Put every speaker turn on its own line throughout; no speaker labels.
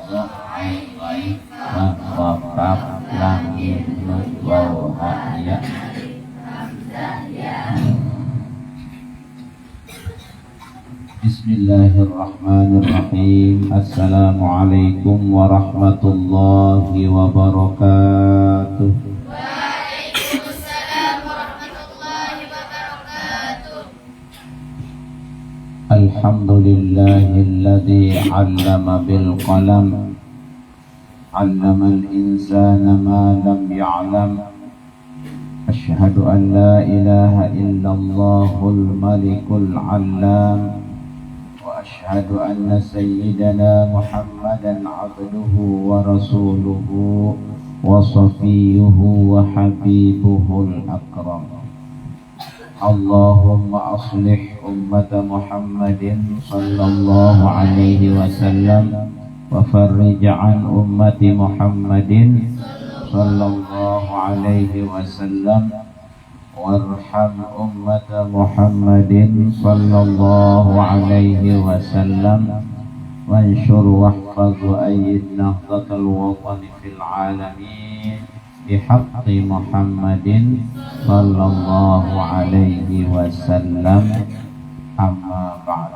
Ra Ain Ghain Lam Ra Kaf Lam Mim Nun Waw Ha Ya. Bismillahirrahmanirrahim. Assalamualaikum warahmatullahi wabarakatuh.
Waalaikumsalam warahmatullahi wabarakatuh.
Alhamdulillahilladzi 'allama bil qalam 'allamal insana ma lam ya'lam. Asyhadu an la ilaha illallahul malikul 'allam. أشهد أن سيدنا محمدا عبده ورسوله وصفيه وحبيبه الأكرم. اللهم أصلح أمة محمد صلى الله عليه وسلم وفرج عن أمة محمد صلى الله عليه وسلم وارحم أمة محمد صلى الله عليه وسلم وانشر واحفظ وأيد نهضة الوطن في العالمين بحق محمد صلى الله عليه وسلم. أما بعد.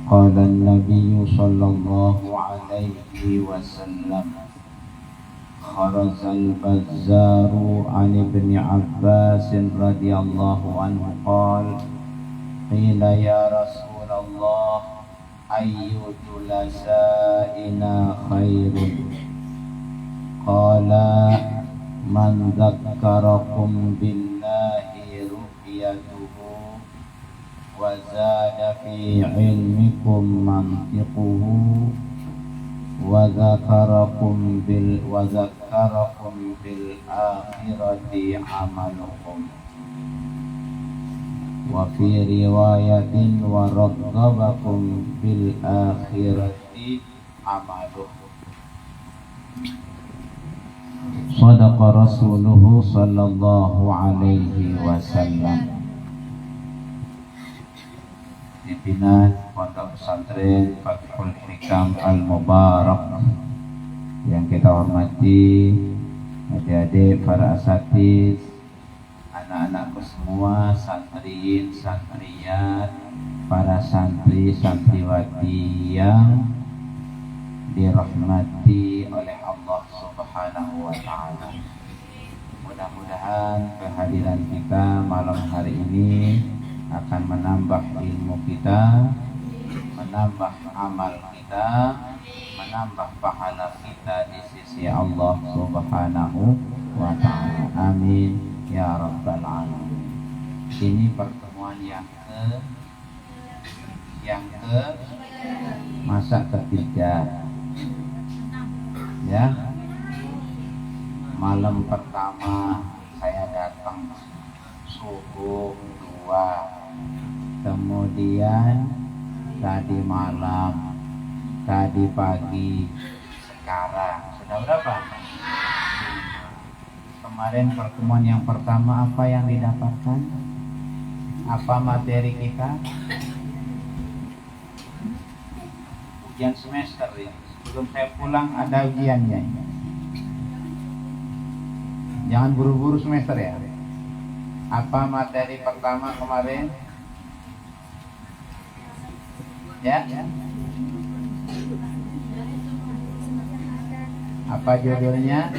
قال النبي صلى الله عليه وسلم: خرج البزار عن ابن عباس رضي الله عنه قال: قيل يا رسول الله أي جلسائنا خير؟ قال: من ذكركم بالله رؤيته وزاد في علمكم منطقه وذكركم بالآخرة عملكم. وفي رواية ورغبكم بالآخرة عملكم. صدق رسوله صلى الله عليه وسلم. Pimpinan Pondok Pesantren Fathul Hikam Al-Mubarak yang kita hormati, adik-adik, para asatiz, anak-anakku semua, santriin, santriyat, para santri, santriwati yang dirahmati oleh Allah Subhanahu wa Ta'ala. Mudah-mudahan kehadiran kita malam hari ini akan menambah ilmu kita, menambah amal kita, menambah pahala kita di sisi Allah Subhanahu wa Ta'ala. Amin ya rabbal alamin. Ini pertemuan yang ke masa ketiga, ya. Malam pertama saya datang subuh 2, kemudian tadi malam, tadi pagi, sekarang sudah berapa? Kemarin pertemuan yang pertama apa yang didapatkan? Apa materi kita? Ujian semester ya. Sebelum saya pulang ada ujiannya. Jangan buru-buru semester ya. Apa materi pertama kemarin? Ya? Apa judulnya?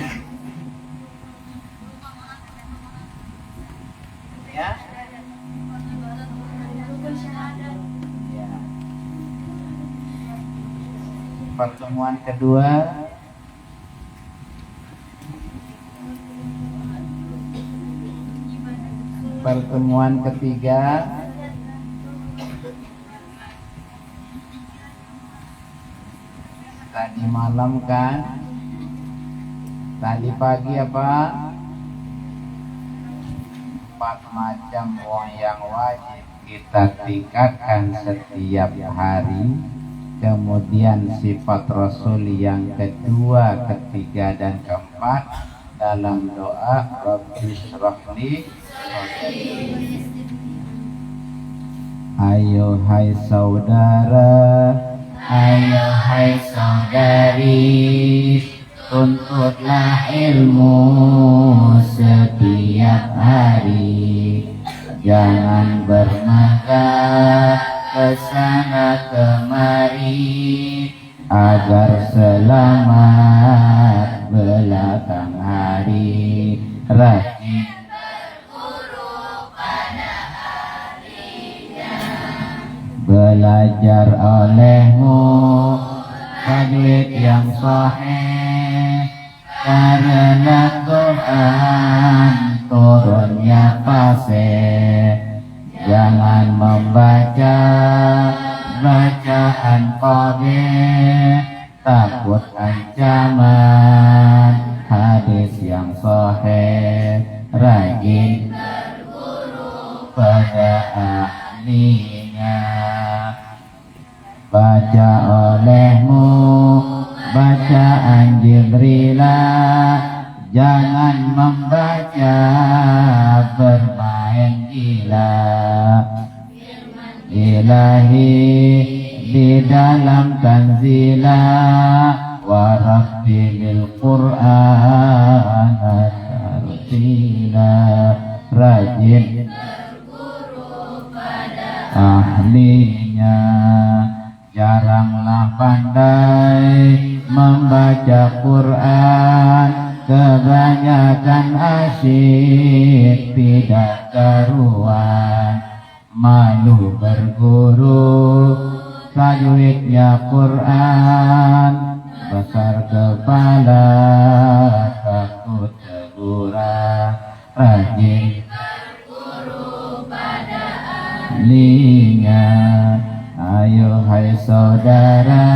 Ya? Ya. Pertemuan kedua, pertemuan ketiga, tadi malam kan, tadi pagi apa? 4 macam uang yang wajib kita tingkatkan setiap hari. Kemudian sifat Rasul yang kedua, ketiga, dan keempat dalam doa Rabbi shrahli Ayo hai saudara, ayo hai saudari, tuntutlah ilmu setiap hari. Jangan bermegah kesana kemari, agar selamat belakang hari. Rajin belajar olehmu tajwid yang sahih, karena Quran turunnya fasih. Jangan membaca bacaan qabih, takut ancaman hadis yang sahih. Rajin berguru pada ahlinya, baca olehmu bacaan Jibrilah. Jangan membaca bermain gila. Ilahi di dalam tanzilah, wa rattilil Qur'an tartila. Rajin ahlinya, jaranglah pandai membaca Quran, kebanyakan asyik tidak karuan. Malu berguru tajwidnya Quran, besar kepala takut teguran. Rajin ahlinya. Ayo hai saudara,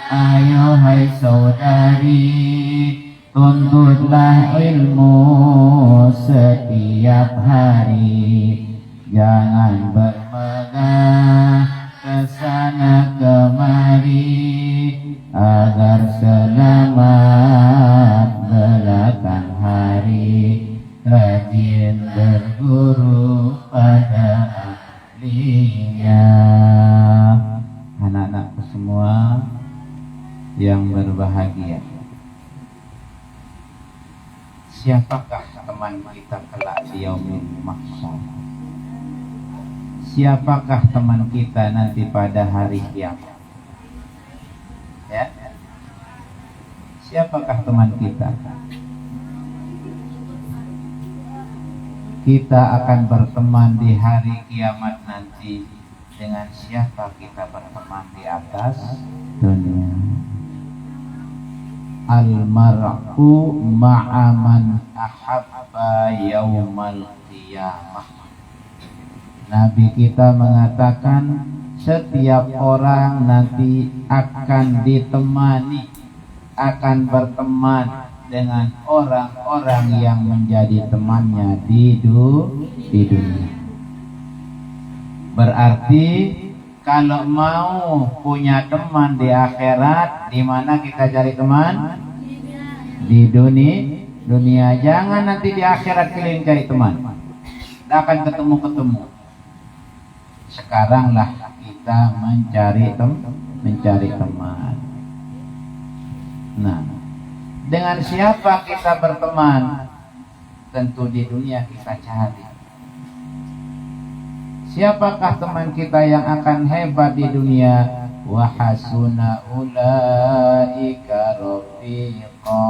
ayo hai saudari, tuntutlah ilmu setiap hari. Jangan bermegah kesana kemari, agar selamat belakang hari. Rajin berguru pada ahlinya. Anak-anakku semua yang berbahagia, siapakah teman kita kelak di yaumil mahsyar? Siapakah teman kita nanti pada hari kiamat? Ya? Siapakah teman kita? Kita akan berteman di hari kiamat nanti. Dengan siapa kita berteman di atas dunia? Al-mar'u ma'aman ahabba yaumal qiyamah. Nabi kita mengatakan setiap orang nanti akan ditemani, akan berteman dengan orang-orang yang menjadi temannya di dunia. Berarti kalau mau punya teman di akhirat, di mana kita cari teman? Di dunia. Jangan nanti di akhirat kalian cari teman, tidak akan ketemu. Sekaranglah kita mencari teman. Nah, dengan siapa kita berteman? Tentu di dunia kita cari. Siapakah teman kita yang akan hebat di dunia? Wa hasuna ulaika rafiqa.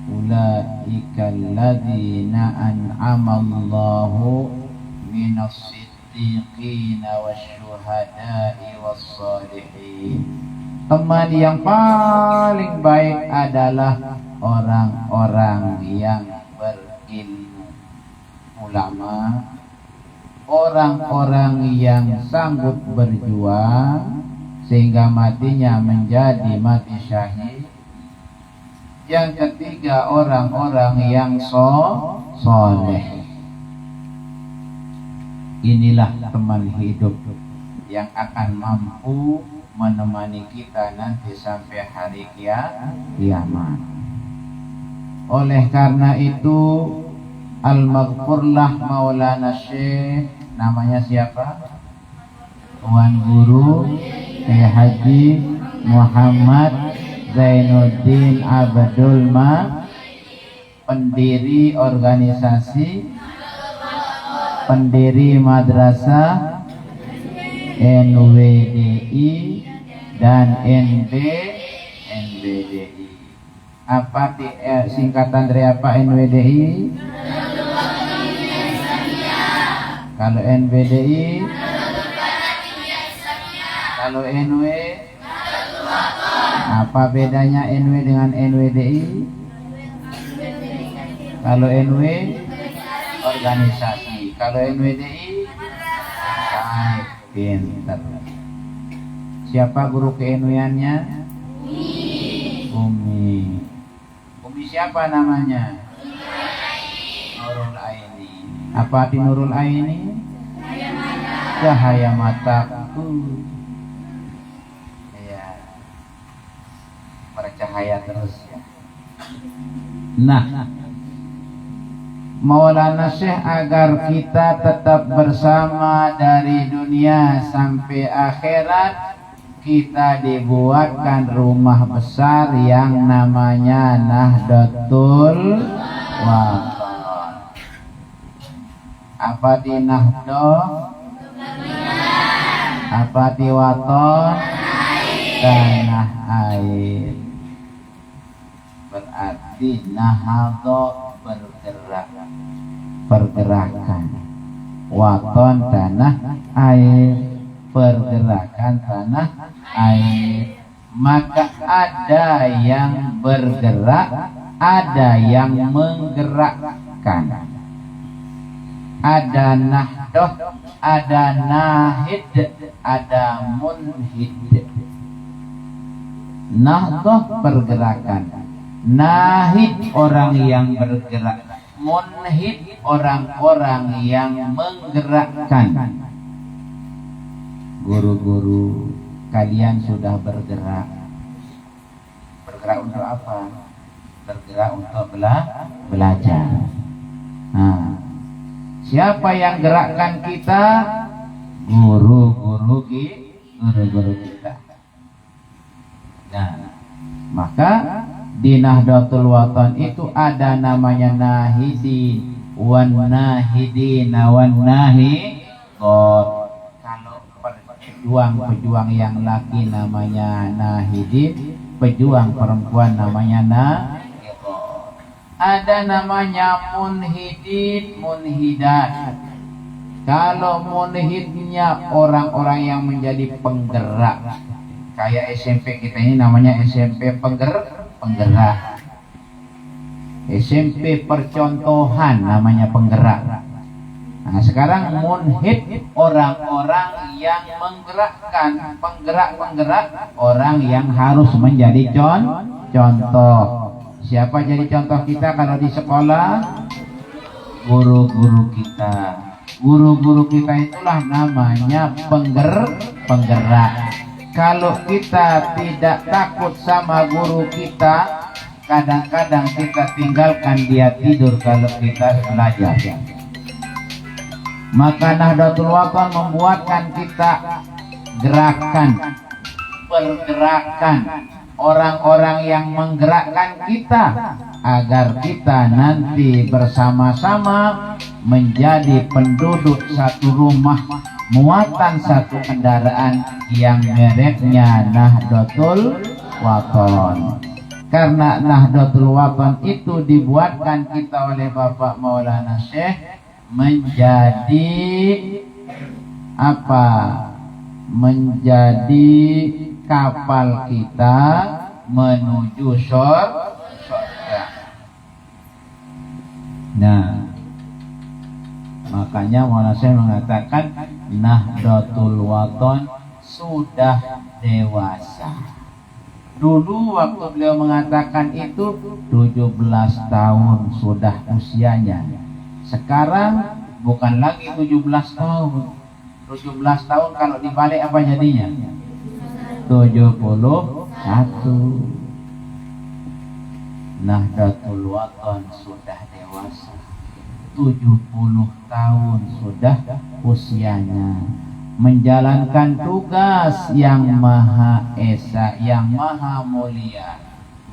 Ulaika alladzina an'amallahu minas siddiqina wasyuhada'i wassalihin. Teman yang paling baik adalah orang-orang yang berilmu, ulama, orang-orang yang sanggup berjuang sehingga matinya menjadi mati syahid. Yang ketiga, orang-orang yang soleh. Inilah teman hidup yang akan mampu menemani kita nanti sampai hari kiamat. Oleh karena itu, Al-Maghfurlah Maulana Syekh, namanya siapa? Tuan Guru Kiai Haji Muhammad Zainuddin Abdul pendiri organisasi, pendiri madrasah NWDI dan NBDI. Apa singkatan dari apa NWDI? Kalau NBDI, kalau NW, apa bedanya NW dengan NWDI? Kalau NW organisasi, kalau NWDI pintar. Siapa guru ke-NW-annya? Umi. Umi siapa namanya? Nurul Aini. Apa arti Nurul Aini? Cahaya mataku. Ya, bercahaya terus ya. Nah, Maulana Syekh agar kita tetap bersama dari dunia sampai akhirat, kita dibuatkan rumah besar yang namanya Nahdlatul Wathon. Apa di Nahdlatul? Apa di Wathon? Tanah air. Berarti Nahdlatul bergerak, pergerakan. Wathon tanah air, pergerakan tanah air. Maka ada yang bergerak, ada yang menggerakkan. Ada nahdoh, ada nahid, ada munhid. Nahdoh pergerakan, nahid orang yang bergerak, munhid orang-orang yang menggerakkan. Guru-guru kalian sudah bergerak. Bergerak untuk apa? Bergerak untuk belajar. Nah, siapa yang gerakkan kita? Guru-guru kita. Nah, maka di Nahdlatul Wathon itu ada namanya nahidin, wan nahidin, wan nahidot. Kalau pejuang yang laki namanya nahidin, pejuang perempuan namanya nahidot. Ada namanya munhidin, munhidat. Kalau munhidnya orang-orang yang menjadi penggerak, kayak SMP kita ini namanya SMP penggerak. SMP percontohan namanya penggerak. Nah, sekarang munhid orang-orang yang menggerakkan, penggerak orang yang harus menjadi contoh. Siapa jadi contoh kita kalau di sekolah? Guru-guru kita. Guru-guru kita itulah namanya penggerak. Kalau kita tidak takut sama guru kita, kadang-kadang kita tinggalkan dia tidur kalau kita belajar. Maka Nahdlatul Wathon membuatkan kita gerakan, pergerakan, orang-orang yang menggerakkan kita agar kita nanti bersama-sama menjadi penduduk satu rumah, muatan satu kendaraan yang mereknya Nahdlatul Wathon. Karena Nahdlatul Wathon itu dibuatkan kita oleh Bapak Maulana Syekh menjadi apa? Menjadi kapal kita menuju surga. Nah, makanya Maulana Syekh mengatakan Nahdlatul Wathon sudah dewasa. Dulu waktu beliau mengatakan itu 17 tahun sudah usianya. Sekarang bukan lagi 17 tahun. 17 tahun kalau dibalik apa jadinya? 71. Nahdlatul Wathon sudah dewasa. 70 tahun sudah usianya, menjalankan tugas yang Maha Esa, yang Maha Mulia,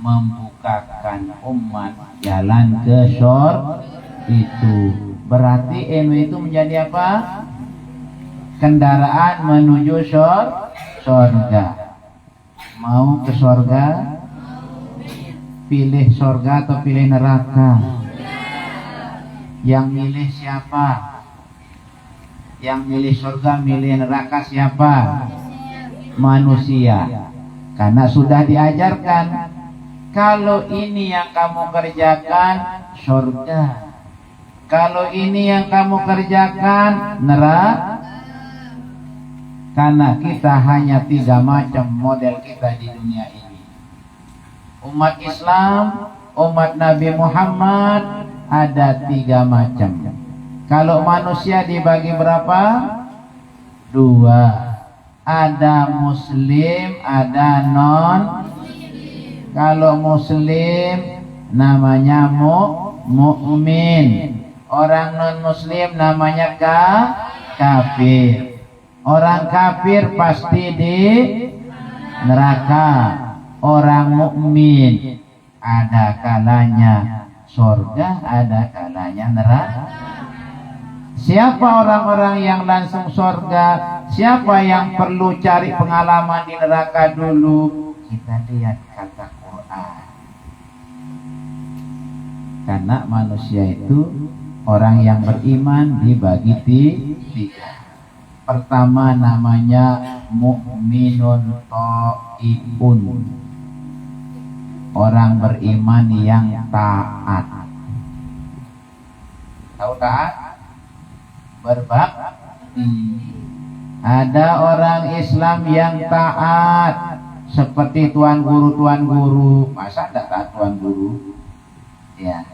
membukakan umat jalan ke surga itu. Berarti ilmu itu menjadi apa? Kendaraan menuju surga. Mau ke surga? Pilih surga atau pilih neraka? Yang milih siapa? Yang milih surga, milih neraka siapa? Manusia. Karena sudah diajarkan, kalau ini yang kamu kerjakan, surga. Kalau ini yang kamu kerjakan, neraka. Karena kita hanya 3 macam model kita di dunia ini. Umat Islam, umat Nabi Muhammad ada 3 macam. Kalau manusia dibagi berapa? 2. Ada muslim, ada non. Kalau muslim namanya mukmin. Orang non muslim namanya kafir. Orang kafir pasti di neraka. Orang mukmin ada kalanya surga, ada kalanya neraka. Siapa orang-orang yang langsung surga? Siapa yang perlu cari pengalaman di neraka dulu? Kita lihat kata Quran. Karena manusia itu orang yang beriman dibagi 3. Pertama namanya mukminun ta'iun, orang beriman yang taat. Tahu taat? Berbakti. Ada orang Islam yang taat seperti tuan guru. Masa tidak taat tuan guru? Ya.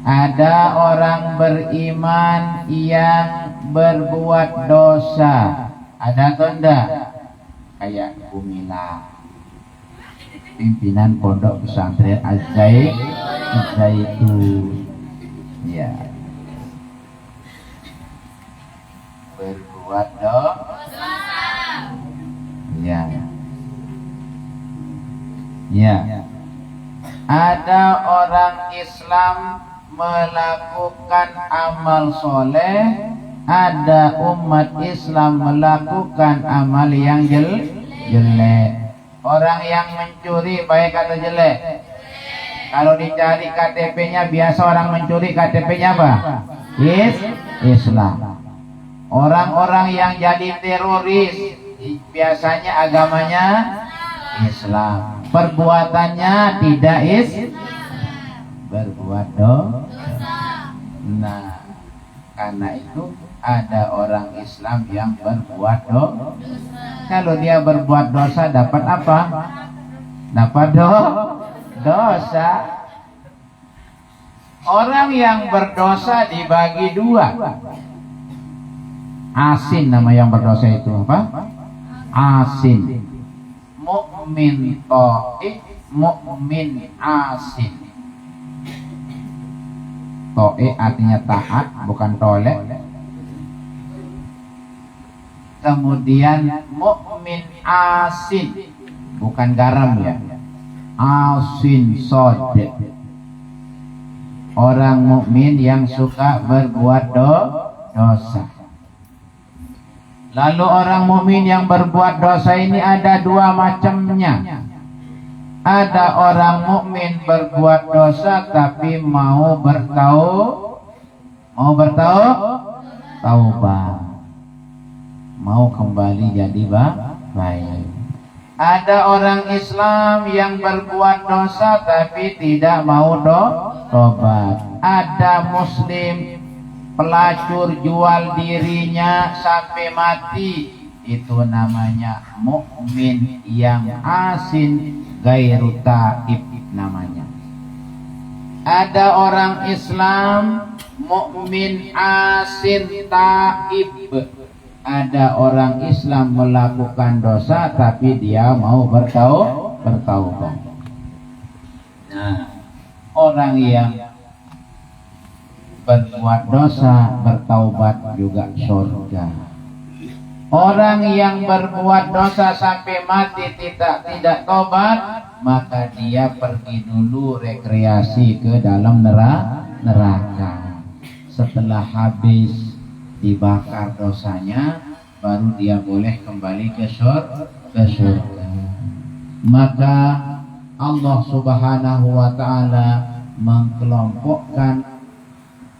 Ada orang beriman yang berbuat dosa. Ada atau enggak? Kayak Gumilang, pimpinan pondok pesantren Az-Zaitun. Ya. Berbuat dosa. Ya. Ya. Ada orang Islam melakukan amal soleh, ada umat Islam melakukan amal yang jelek. Orang yang mencuri baik atau jelek? Kalau dicari KTP-nya, biasa orang mencuri KTP-nya apa? Islam. Orang-orang yang jadi teroris biasanya agamanya Islam, perbuatannya tidak berbuat dosa. Nah, karena itu ada orang Islam yang berbuat dosa. Kalau dia berbuat dosa dapat apa? Dapat dosa. Orang yang berdosa dibagi 2. Asin nama yang berdosa itu apa? Asin. Mukmin ta'i, mukmin asin. To'e artinya taat, bukan tolek. Kemudian mukmin asin, bukan garam ya. Asin sodek. Orang mukmin yang suka berbuat dosa. Lalu orang mukmin yang berbuat dosa ini ada 2 macamnya. Ada orang mukmin berbuat dosa tapi mau taubat, mau kembali jadi baik. Ada orang Islam yang berbuat dosa tapi tidak mau tobat. Ada muslim pelacur jual dirinya sampai mati, itu namanya mukmin yang asin, gairu taib namanya. Ada orang Islam mukmin asin taib. Ada orang Islam melakukan dosa tapi dia mau bertaubat. Nah, orang yang berbuat dosa, bertaubat juga surga. Orang yang berbuat dosa sampai mati tidak tobat, maka dia pergi dulu rekreasi ke dalam neraka. Setelah habis dibakar dosanya, baru dia boleh kembali ke surga. Maka Allah Subhanahu wa ta'ala mengkelompokkan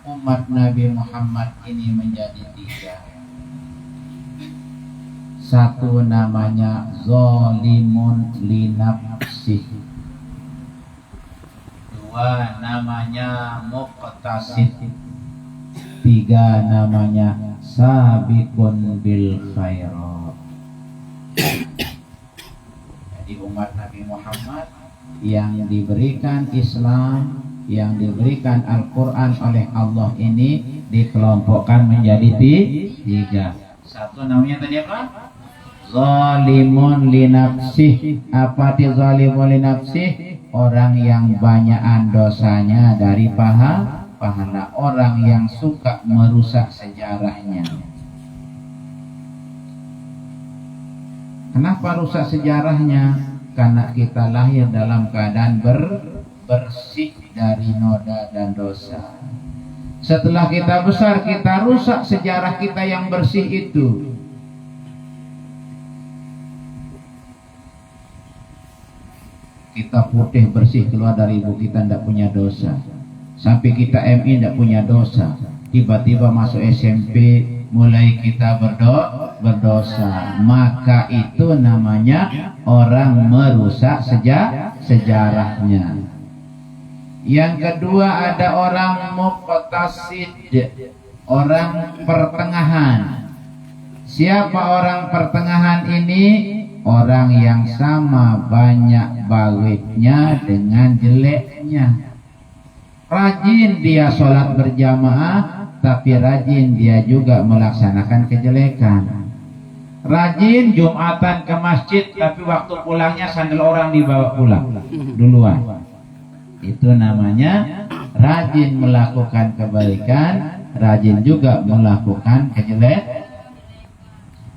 umat Nabi Muhammad ini menjadi 3. Satu namanya zalimun li nafsih, 2 namanya muqtasid, 3 namanya sabiqun bil khairat. Jadi umat Nabi Muhammad yang diberikan Islam, yang diberikan Al-Quran oleh Allah ini dikelompokkan menjadi 3. Satu namanya tadi apa? Zalimun li nafsih. Apa arti zalimun li nafsih? Orang yang banyakan dosanya dari pahala, orang yang suka merusak sejarahnya. Kenapa rusak sejarahnya? Karena kita lahir dalam keadaan bersih dari noda dan dosa. Setelah kita besar, kita rusak sejarah kita yang bersih itu. Kita putih bersih keluar dari ibu kita, tidak punya dosa. Sampai kita MI tidak punya dosa. Tiba-tiba masuk SMP, mulai kita berdosa. Maka itu namanya orang merusak sejarahnya. Yang kedua ada orang muqtasid, orang pertengahan. Siapa orang pertengahan ini? Orang yang sama banyak baiknya dengan jeleknya. Rajin dia sholat berjamaah, tapi rajin dia juga melaksanakan kejelekan. Rajin Jumatan ke masjid, tapi waktu pulangnya sandal orang dibawa pulang duluan. Itu namanya rajin melakukan kebaikan, rajin juga melakukan kejelekan.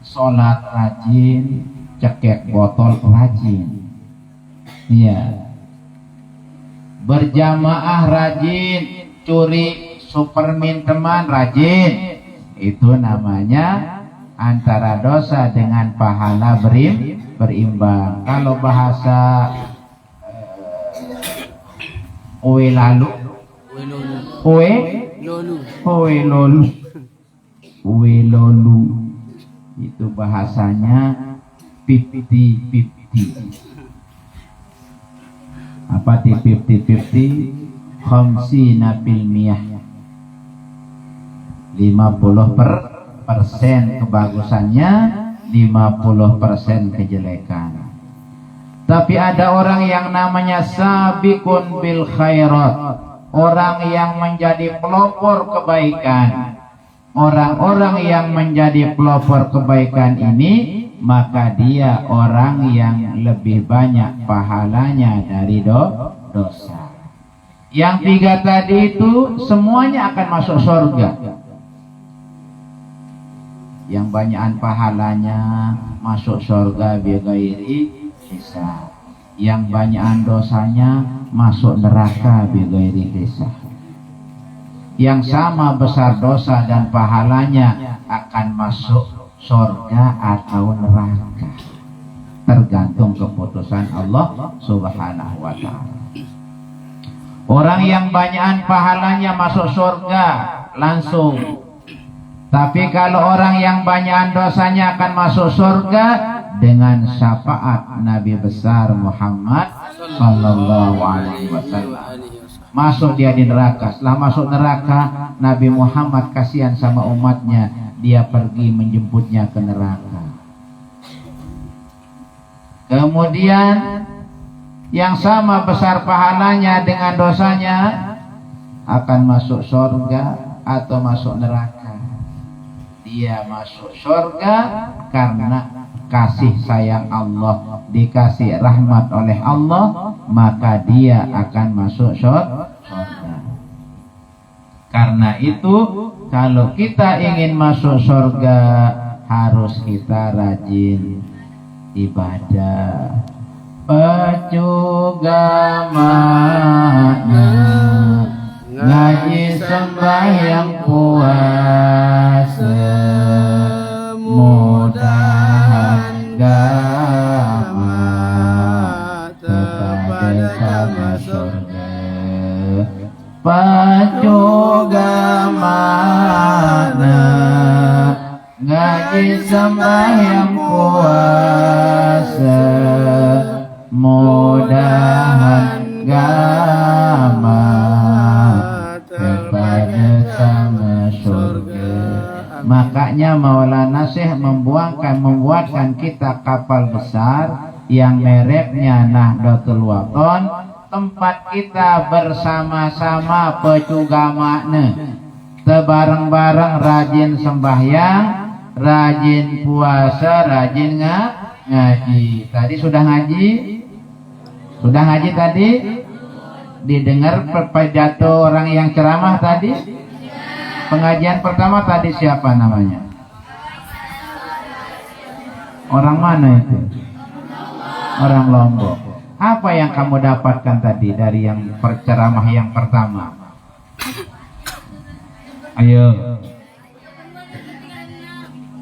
Sholat rajin, cekek botol rajin, iya. Berjamaah rajin, curi supermin teman rajin. Itu namanya antara dosa dengan pahala berimbang. Kalau bahasa oe lalu, oe lolu, itu bahasanya 50-50. Apa di 50-50? Khamsina fil miyah, 50% kebagusannya, 50% kejelekan. Tapi ada orang yang namanya sabiqun bil khairat, orang yang menjadi pelopor kebaikan. Orang-orang yang menjadi pelopor kebaikan ini, maka dia orang yang lebih banyak pahalanya dari dosa. Yang 3 tadi itu semuanya akan masuk surga. Yang banyakan pahalanya masuk surga bighairi hisab. Yang banyakan dosanya masuk neraka bighairi hisab. Yang sama besar dosa dan pahalanya akan masuk surga atau neraka, tergantung keputusan Allah Subhanahu wa ta'ala. Orang yang banyakan pahalanya masuk surga langsung. Tapi kalau orang yang banyakan dosanya akan masuk surga dengan syafaat Nabi besar Muhammad sallallahu alaihi wasallam. Masuk dia di neraka. Setelah masuk neraka, Nabi Muhammad kasihan sama umatnya, dia pergi menjemputnya ke neraka. Kemudian yang sama besar pahalanya dengan dosanya akan masuk surga atau masuk neraka. Dia masuk surga karena kasih sayang Allah, dikasih rahmat oleh Allah, maka dia akan masuk surga. Karena itu kalau kita ingin masuk surga harus kita rajin ibadah. Pecugamana ngaji sembahyang puasa mudahan gama kepada sama surga. Pecugamana ngaji sembahyang puasa mudahan gama kepada sama surga. Makanya Maulana Syekh membuatkan kita kapal besar yang mereknya Nahdlatul Wathon, tempat kita bersama-sama pecugamana, bareng-bareng rajin sembahyang, rajin puasa, rajin ngaji. Tadi sudah ngaji? Sudah ngaji tadi? Didengar pidato orang yang ceramah tadi? Pengajian pertama tadi siapa namanya? Orang mana itu? Orang Lombok. Apa yang kamu dapatkan tadi dari yang perceramah yang pertama? Ayo.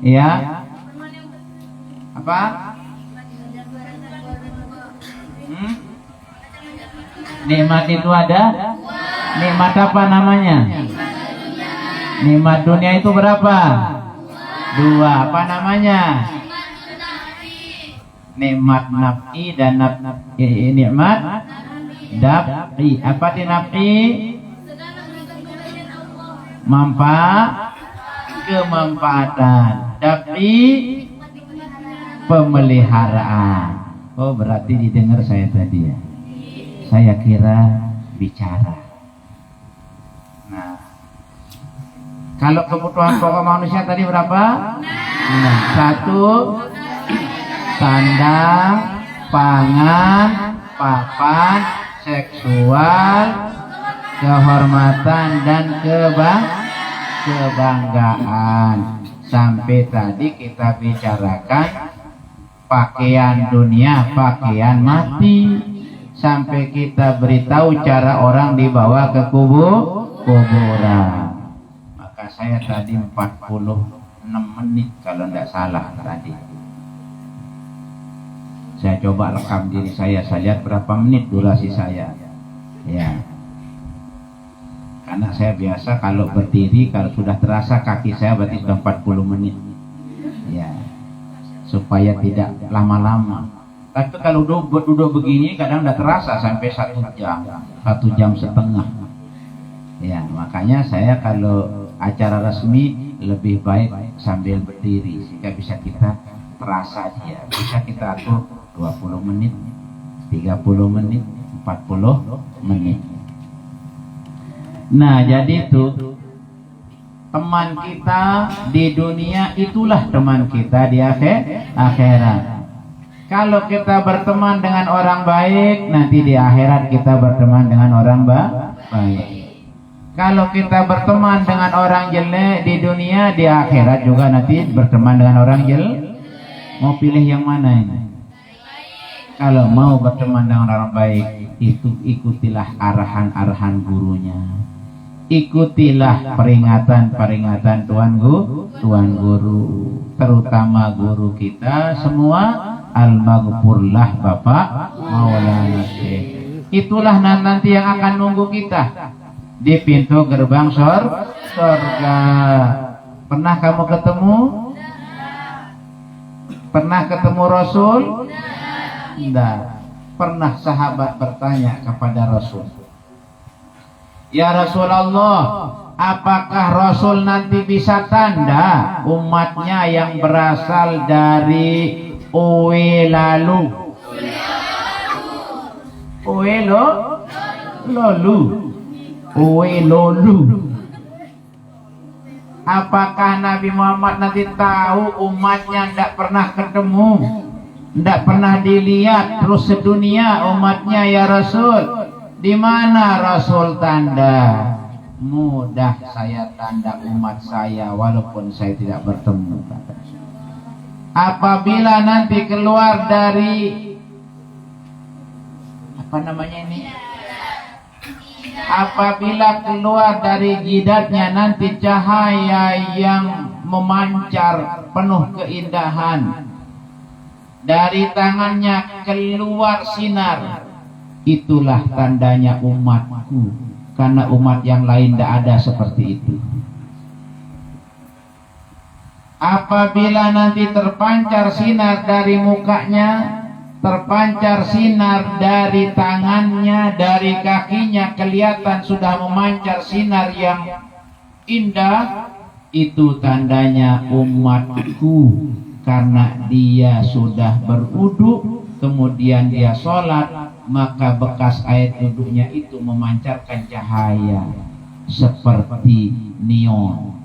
Iya? Apa? Nikmat itu ada? Nikmat apa namanya? Nikmat dunia itu berapa? Dua. Apa namanya? Nikmat naf'i dan nikmat daf'i. Apa itu naf'i? Kemanfaatan. Daf'i pemeliharaan. Oh, berarti didengar saya tadi ya. Saya kira bicara. Nah, kalau kebutuhan pokok manusia tadi berapa? Nah, 1, sandang, pangan, papan, seksual, kehormatan dan kebanggaan. Sampai tadi kita bicarakan pakaian dunia, pakaian mati. Sampai kita beritahu cara orang dibawa ke kuburan. Maka saya tadi 46 menit kalau tidak salah tadi. Saya coba rekam diri saya lihat berapa menit durasi saya. Ya. Karena saya biasa kalau berdiri, kalau sudah terasa kaki saya berarti sudah 40 menit. Ya. Supaya tidak lama-lama. Tapi kalau duduk begini kadang tidak terasa sampai 1 jam, 1 jam setengah. Ya, makanya saya kalau acara resmi lebih baik sambil berdiri sehingga bisa kita terasa dia. Bisa kita atur 20 menit, 30 menit, 40 menit. Nah, jadi itu teman kita di dunia itulah teman kita di akhirat. Kalau kita berteman dengan orang baik, nanti di akhirat kita berteman dengan orang baik. Kalau kita berteman dengan orang jelek di dunia, di akhirat juga nanti berteman dengan orang jelek. Mau pilih yang mana ini? Kalau mau berteman dengan orang baik, itu ikutilah arahan-arahan gurunya. Ikutilah peringatan-peringatan Tuan Guru, terutama guru kita semua. Al-Maghfurlah Bapak Maulana Syekh. Itulah nanti yang akan nunggu kita di pintu gerbang surga. Pernah kamu ketemu? Pernah ketemu Rasul? Tidak. Pernah sahabat bertanya kepada Rasul, ya Rasulullah, apakah Rasul nanti bisa tanda umatnya yang berasal dari Owe lalu, Owe lolu. Apakah Nabi Muhammad nanti tahu umatnya tidak pernah ketemu, tidak pernah dilihat terus sedunia umatnya? Ya Rasul, di mana Rasul tanda? mudah saya tanda umat saya walaupun saya tidak bertemu. Apabila nanti keluar dari apa namanya ini? Apabila keluar dari jidatnya nanti cahaya yang memancar penuh keindahan. Dari tangannya keluar sinar. Itulah tandanya umatku. Karena umat yang lain tidak ada seperti itu. Apabila nanti terpancar sinar dari mukanya, terpancar sinar dari tangannya, dari kakinya, kelihatan sudah memancar sinar yang indah, itu tandanya umatku. Karena dia sudah berwudu, kemudian dia sholat, maka bekas air wudhunya itu memancarkan cahaya seperti neon.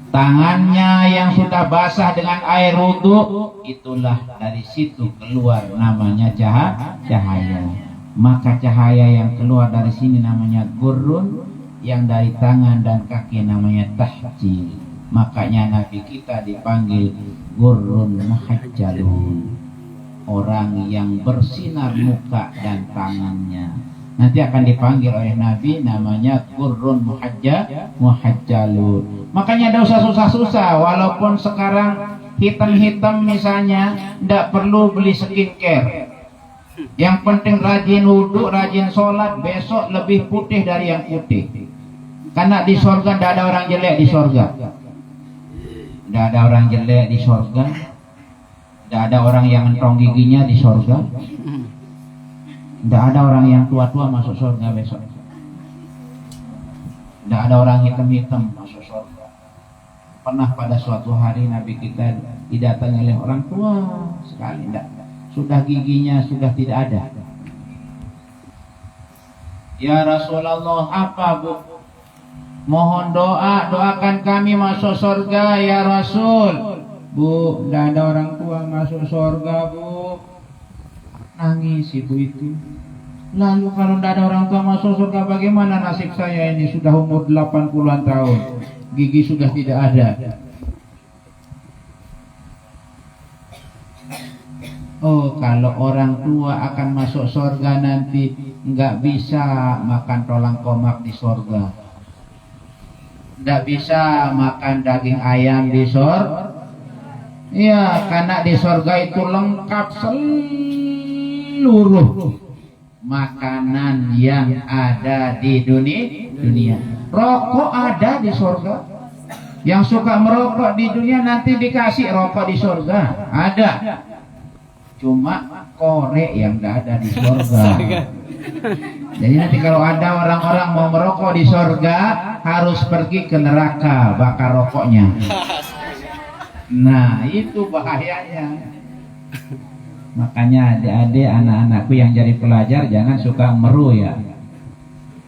Tangannya yang sudah basah dengan air wudhu, itulah dari situ keluar namanya cahaya. Maka cahaya yang keluar dari sini namanya gurrun, yang dari tangan dan kaki namanya tahjil. Makanya Nabi kita dipanggil gurrun muhajjalun, orang yang bersinar muka dan tangannya. Nanti akan dipanggil oleh Nabi namanya gurrun muhajjalun. Makanya tidak usah susah-susah. Walaupun sekarang hitam-hitam misalnya, tidak perlu beli skincare. Yang penting rajin wudhu, rajin sholat, besok lebih putih dari yang putih. Karena di sorga tidak ada orang jelek di sorga. Tidak ada orang jelek di sorga. Tidak ada orang yang mentong giginya di sorga. Tidak ada orang yang tua-tua masuk sorga besok. Tidak ada orang hitam-hitam masuk sorga. Pernah pada suatu hari Nabi kita didatangi oleh orang tua sekali, tidak, sudah giginya sudah tidak ada. Ya Rasulullah, apa bu? Mohon doa, doakan kami masuk surga ya Rasul. Bu, tidak ada orang tua masuk surga bu. Nangis ibu itu. Lalu kalau tidak ada orang tua masuk surga, bagaimana nasib saya ini? Sudah umur 80-an tahun, gigi sudah tidak ada. Oh, kalau orang tua akan masuk surga nanti nggak bisa makan tolang komak di surga, nggak bisa makan daging ayam di surga. Ya, karena di surga itu lengkap seluruh makanan yang ada di dunia. Rokok ada di surga. Yang suka merokok di dunia nanti dikasih rokok di surga. Ada. Cuma korek yang tidak ada di surga. Jadi nanti kalau ada orang-orang mau merokok di surga, harus pergi ke neraka bakar rokoknya. Nah, itu bahayanya. Makanya adik-adik, anak-anakku yang jadi pelajar, jangan suka meru ya.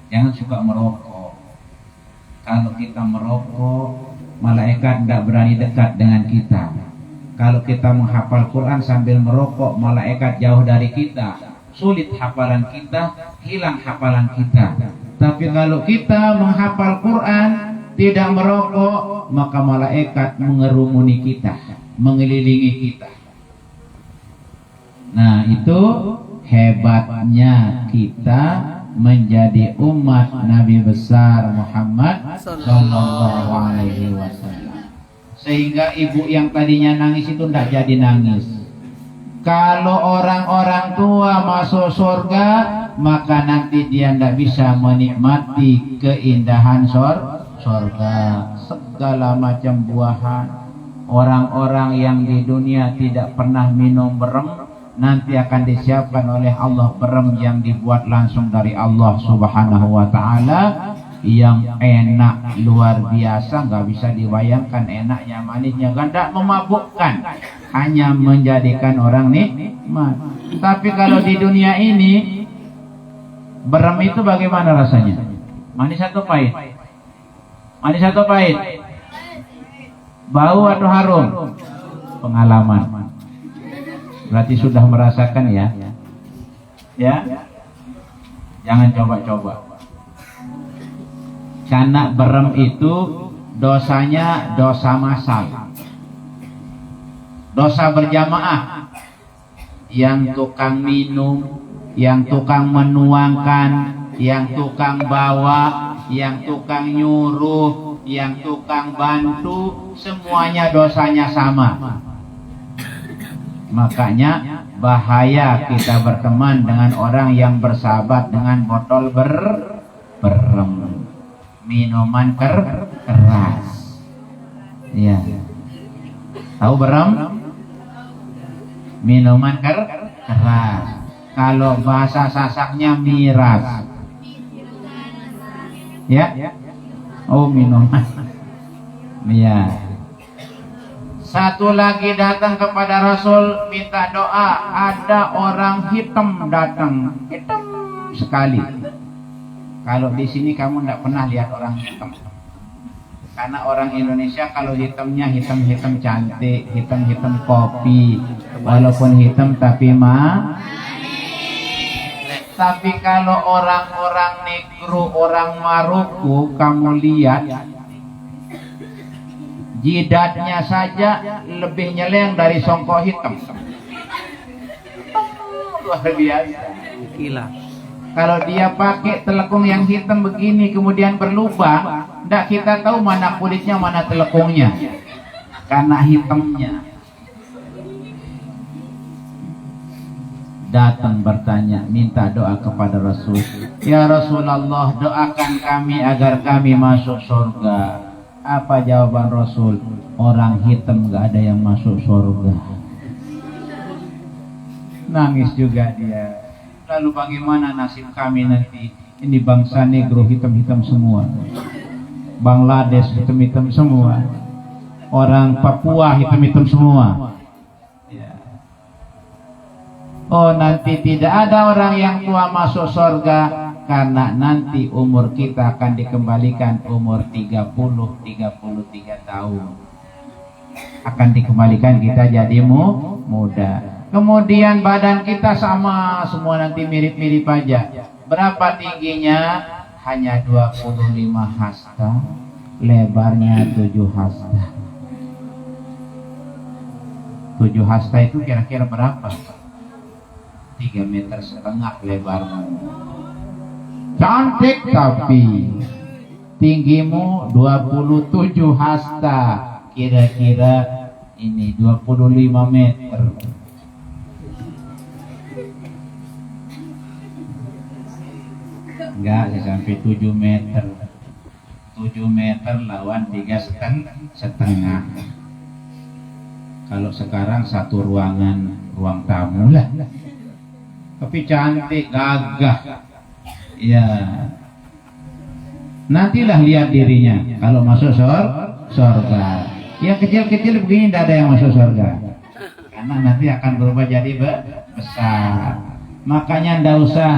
Jangan suka merokok. Kalau kita merokok, malaikat tidak berani dekat dengan kita. Kalau kita menghafal Quran sambil merokok, malaikat jauh dari kita. Sulit hafalan kita, hilang hafalan kita. Tapi kalau kita menghafal Quran, tidak merokok, maka malaikat mengerumuni kita, mengelilingi kita. Nah, itu hebatnya kita menjadi umat Nabi besar Muhammad sallallahu alaihi wasallam. Sehingga ibu yang tadinya nangis itu tidak jadi nangis. Kalau orang-orang tua masuk surga, maka nanti dia tidak bisa menikmati keindahan surga. Segala macam buahan. Orang-orang yang di dunia tidak pernah minum berem, nanti akan disiapkan oleh Allah berem yang dibuat langsung dari Allah Subhanahu wa ta'ala, yang enak luar biasa, nggak bisa dibayangkan enaknya, manisnya, tidak memabukkan, hanya menjadikan orang nikmat. Tapi kalau di dunia ini berem itu bagaimana rasanya? Manis atau pahit? Manis atau pahit? Bau atau harum? Pengalaman. Berarti sudah merasakan ya. Ya. Jangan coba-coba. Karena berem itu dosanya dosa massal, dosa berjamaah. Yang tukang minum, yang tukang menuangkan, yang tukang bawa, yang tukang nyuruh, yang tukang bantu, semuanya dosanya sama. Makanya bahaya kita berteman dengan orang yang bersahabat dengan botol berem, minuman keras. Ya, tahu berem? Minuman keras. Kalau bahasa Sasaknya miras. Ya? Oh, minuman. Ya. Satu lagi datang kepada Rasul minta doa. Ada orang hitam datang, hitam sekali. Kalau di sini kamu tidak pernah lihat orang hitam. Karena orang Indonesia kalau hitamnya hitam-hitam cantik, hitam-hitam kopi, walaupun hitam tapi Tapi kalau orang-orang Negro, orang Maroko, kamu lihat jidatnya saja lebih nyeleng dari songkok hitam. Luar biasa.
Gila.
Kalau dia pakai telekung yang hitam begini kemudian berlubang, tidak kita tahu mana kulitnya mana telekungnya, karena hitamnya. Datang bertanya, minta doa kepada Rasul. Ya Rasulullah, doakan kami agar kami masuk surga. Apa jawaban Rasul? Orang hitam gak ada yang masuk surga. Nangis juga dia. Lalu bagaimana nasib kami nanti? Ini bangsa Negro hitam-hitam semua, Bangladesh hitam-hitam semua, orang Papua hitam-hitam semua. Oh, nanti tidak ada orang yang tua masuk surga, karena nanti umur kita akan dikembalikan umur 30-33 tahun. Akan dikembalikan kita jadi muda. Kemudian badan kita sama semua, nanti mirip-mirip aja. Berapa tingginya? Hanya 25 hasta, lebarnya 7 hasta. 7 hasta itu kira-kira berapa? 3,5 meter lebarnya. Cantik tapi tinggimu 27 hasta, kira-kira ini 25 meter. Enggak sampai 7 meter. 7 meter lawan 3,5. Kalau sekarang satu ruangan, ruang tamu lah. Tapi cantik, gagah. Ya. Nantilah lihat dirinya kalau masuk surga. Yang kecil-kecil begini tidak ada yang masuk surga. Karena nanti akan berubah jadi besar. Makanya ndak usah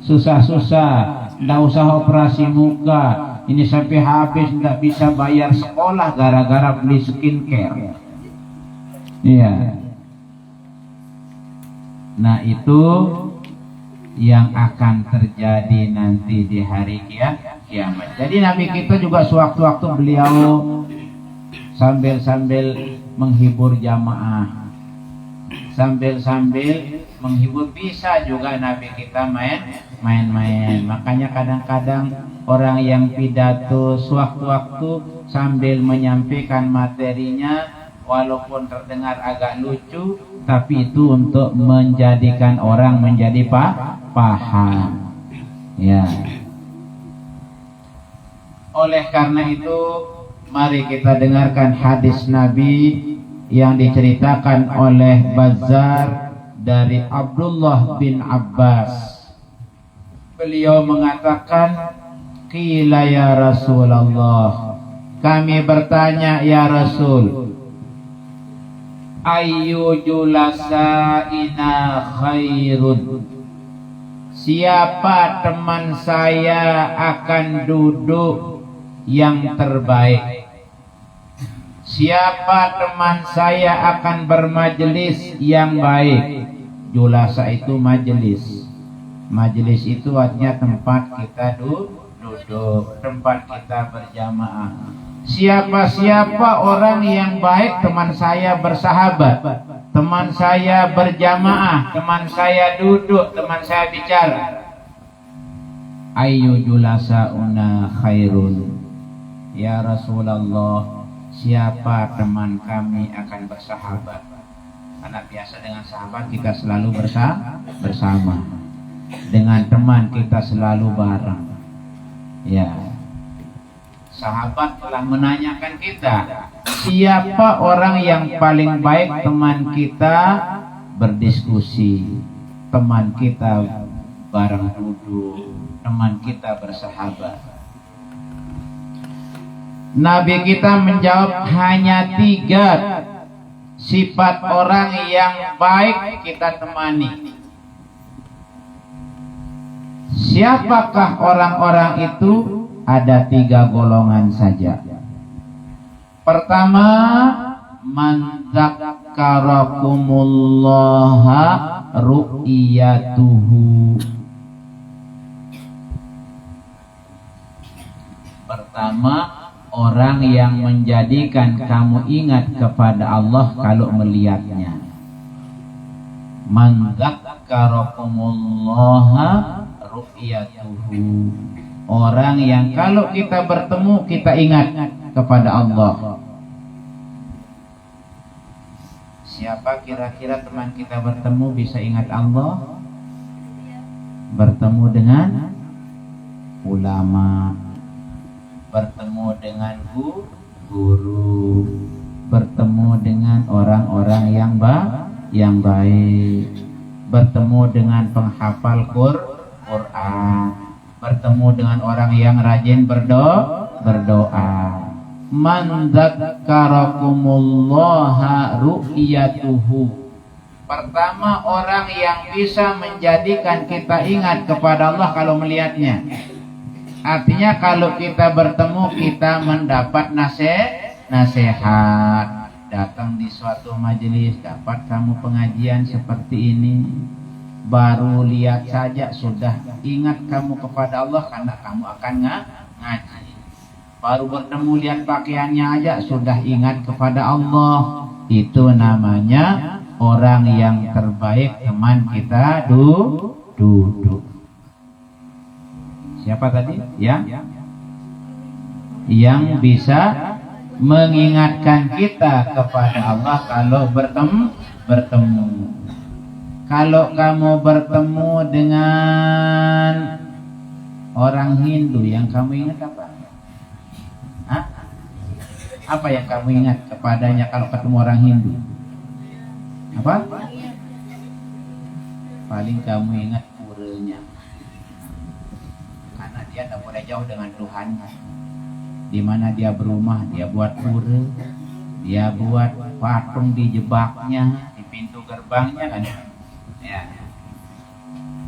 susah-susah, ndak usah operasi muka. Ini sampai habis ndak bisa bayar sekolah gara-gara beli skincare. Iya. Nah, itu yang akan terjadi nanti di hari kiamat. Jadi Nabi kita juga sewaktu-waktu beliau sambil-sambil menghibur jamaah, sambil-sambil menghibur, bisa juga Nabi kita main-main. Makanya kadang-kadang orang yang pidato sewaktu-waktu sambil menyampaikan materinya, walaupun terdengar agak lucu, tapi itu untuk menjadikan orang menjadi paham. Ya. Oleh karena itu, mari kita dengarkan hadis Nabi yang diceritakan oleh Bazzar dari Abdullah bin Abbas. Beliau mengatakan, qila ya Rasulullah, kami bertanya ya Rasul, ayyu julasaina khairun, siapa teman saya akan duduk yang terbaik? Siapa teman saya akan bermajelis yang baik? Julasa itu majelis. Majelis itu artinya tempat kita duduk. duduk, tempat kita berjamaah. Siapa-siapa orang yang baik, teman saya bersahabat, teman saya berjamaah, teman saya duduk, teman saya bicara. Ayyu julasauna khairun. Ya Rasulullah, siapa teman kami akan bersahabat? Karena biasa dengan sahabat kita selalu bersama. Dengan teman kita selalu bareng. Ya. Sahabat telah menanyakan kita, siapa orang yang paling baik teman kita berdiskusi, teman kita bareng duduk, teman kita bersahabat. Nabi kita menjawab hanya 3 sifat orang yang baik kita temani. Siapakah orang-orang itu? Ada 3 golongan saja. Pertama, man dzakkarakumullah ru'yatuhu. Pertama, orang yang menjadikan kamu ingat kepada Allah kalau melihatnya. Man dzakkarakumullah ru'yatuhu. Orang yang kalau kita bertemu kita ingat kepada Allah. Siapa kira-kira teman kita bertemu bisa ingat Allah? Bertemu dengan ulama, bertemu dengan guru, bertemu dengan orang-orang yang baik, bertemu dengan penghafal Quran, bertemu dengan orang yang rajin berdoa. Man dzakkarakumullah ru'yatuhu. Pertama, orang yang bisa menjadikan kita ingat kepada Allah kalau melihatnya. Artinya kalau kita bertemu kita mendapat nasihat. Datang di suatu majelis, dapat kamu pengajian seperti ini, baru lihat saja sudah ingat kamu kepada Allah karena kamu akan ngaji. Baru bertemu lihat pakaiannya aja sudah ingat kepada Allah. Itu namanya orang yang terbaik teman kita duduk. Siapa tadi? Yang bisa mengingatkan kita kepada Allah kalau bertemu. Kalau kamu bertemu dengan orang Hindu, yang kamu ingat apa? Hah? Apa yang kamu ingat kepadanya kalau ketemu orang Hindu? Apa? Paling kamu ingat puranya. Karena dia tidak boleh jauh dengan Tuhan. Di mana dia berumah, dia buat pura, dia buat patung dijebaknya di pintu gerbangnya kan. Ya.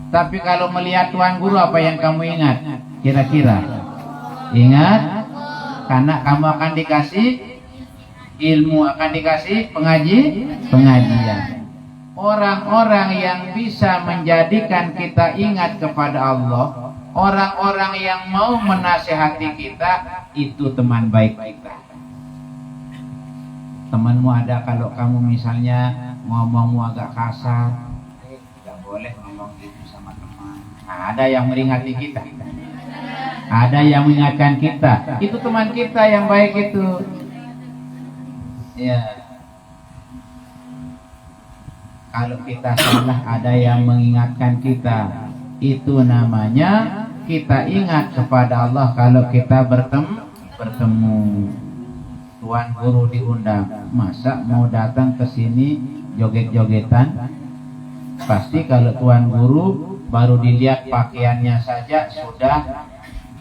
Tapi kalau melihat Tuan Guru, apa yang kamu ingat? Kira-kira ingat, karena kamu akan dikasih ilmu, akan dikasih pengajian. Orang-orang yang bisa menjadikan kita ingat kepada Allah, orang-orang yang mau menasihati kita, itu teman baik kita. Temanmu ada kalau kamu misalnya ngomongmu agak kasar, boleh ngomong gitu sama teman. Nah, ada yang meringati kita, ada yang mengingatkan kita. Itu teman kita yang baik itu. Ya. Kalau kita salah, ada yang mengingatkan kita. Itu namanya kita ingat kepada Allah kalau kita bertemu. Tuan Guru diundang, masa mau datang ke sini joget-jogetan? Pasti kalau Tuan Guru baru dilihat pakaiannya saja sudah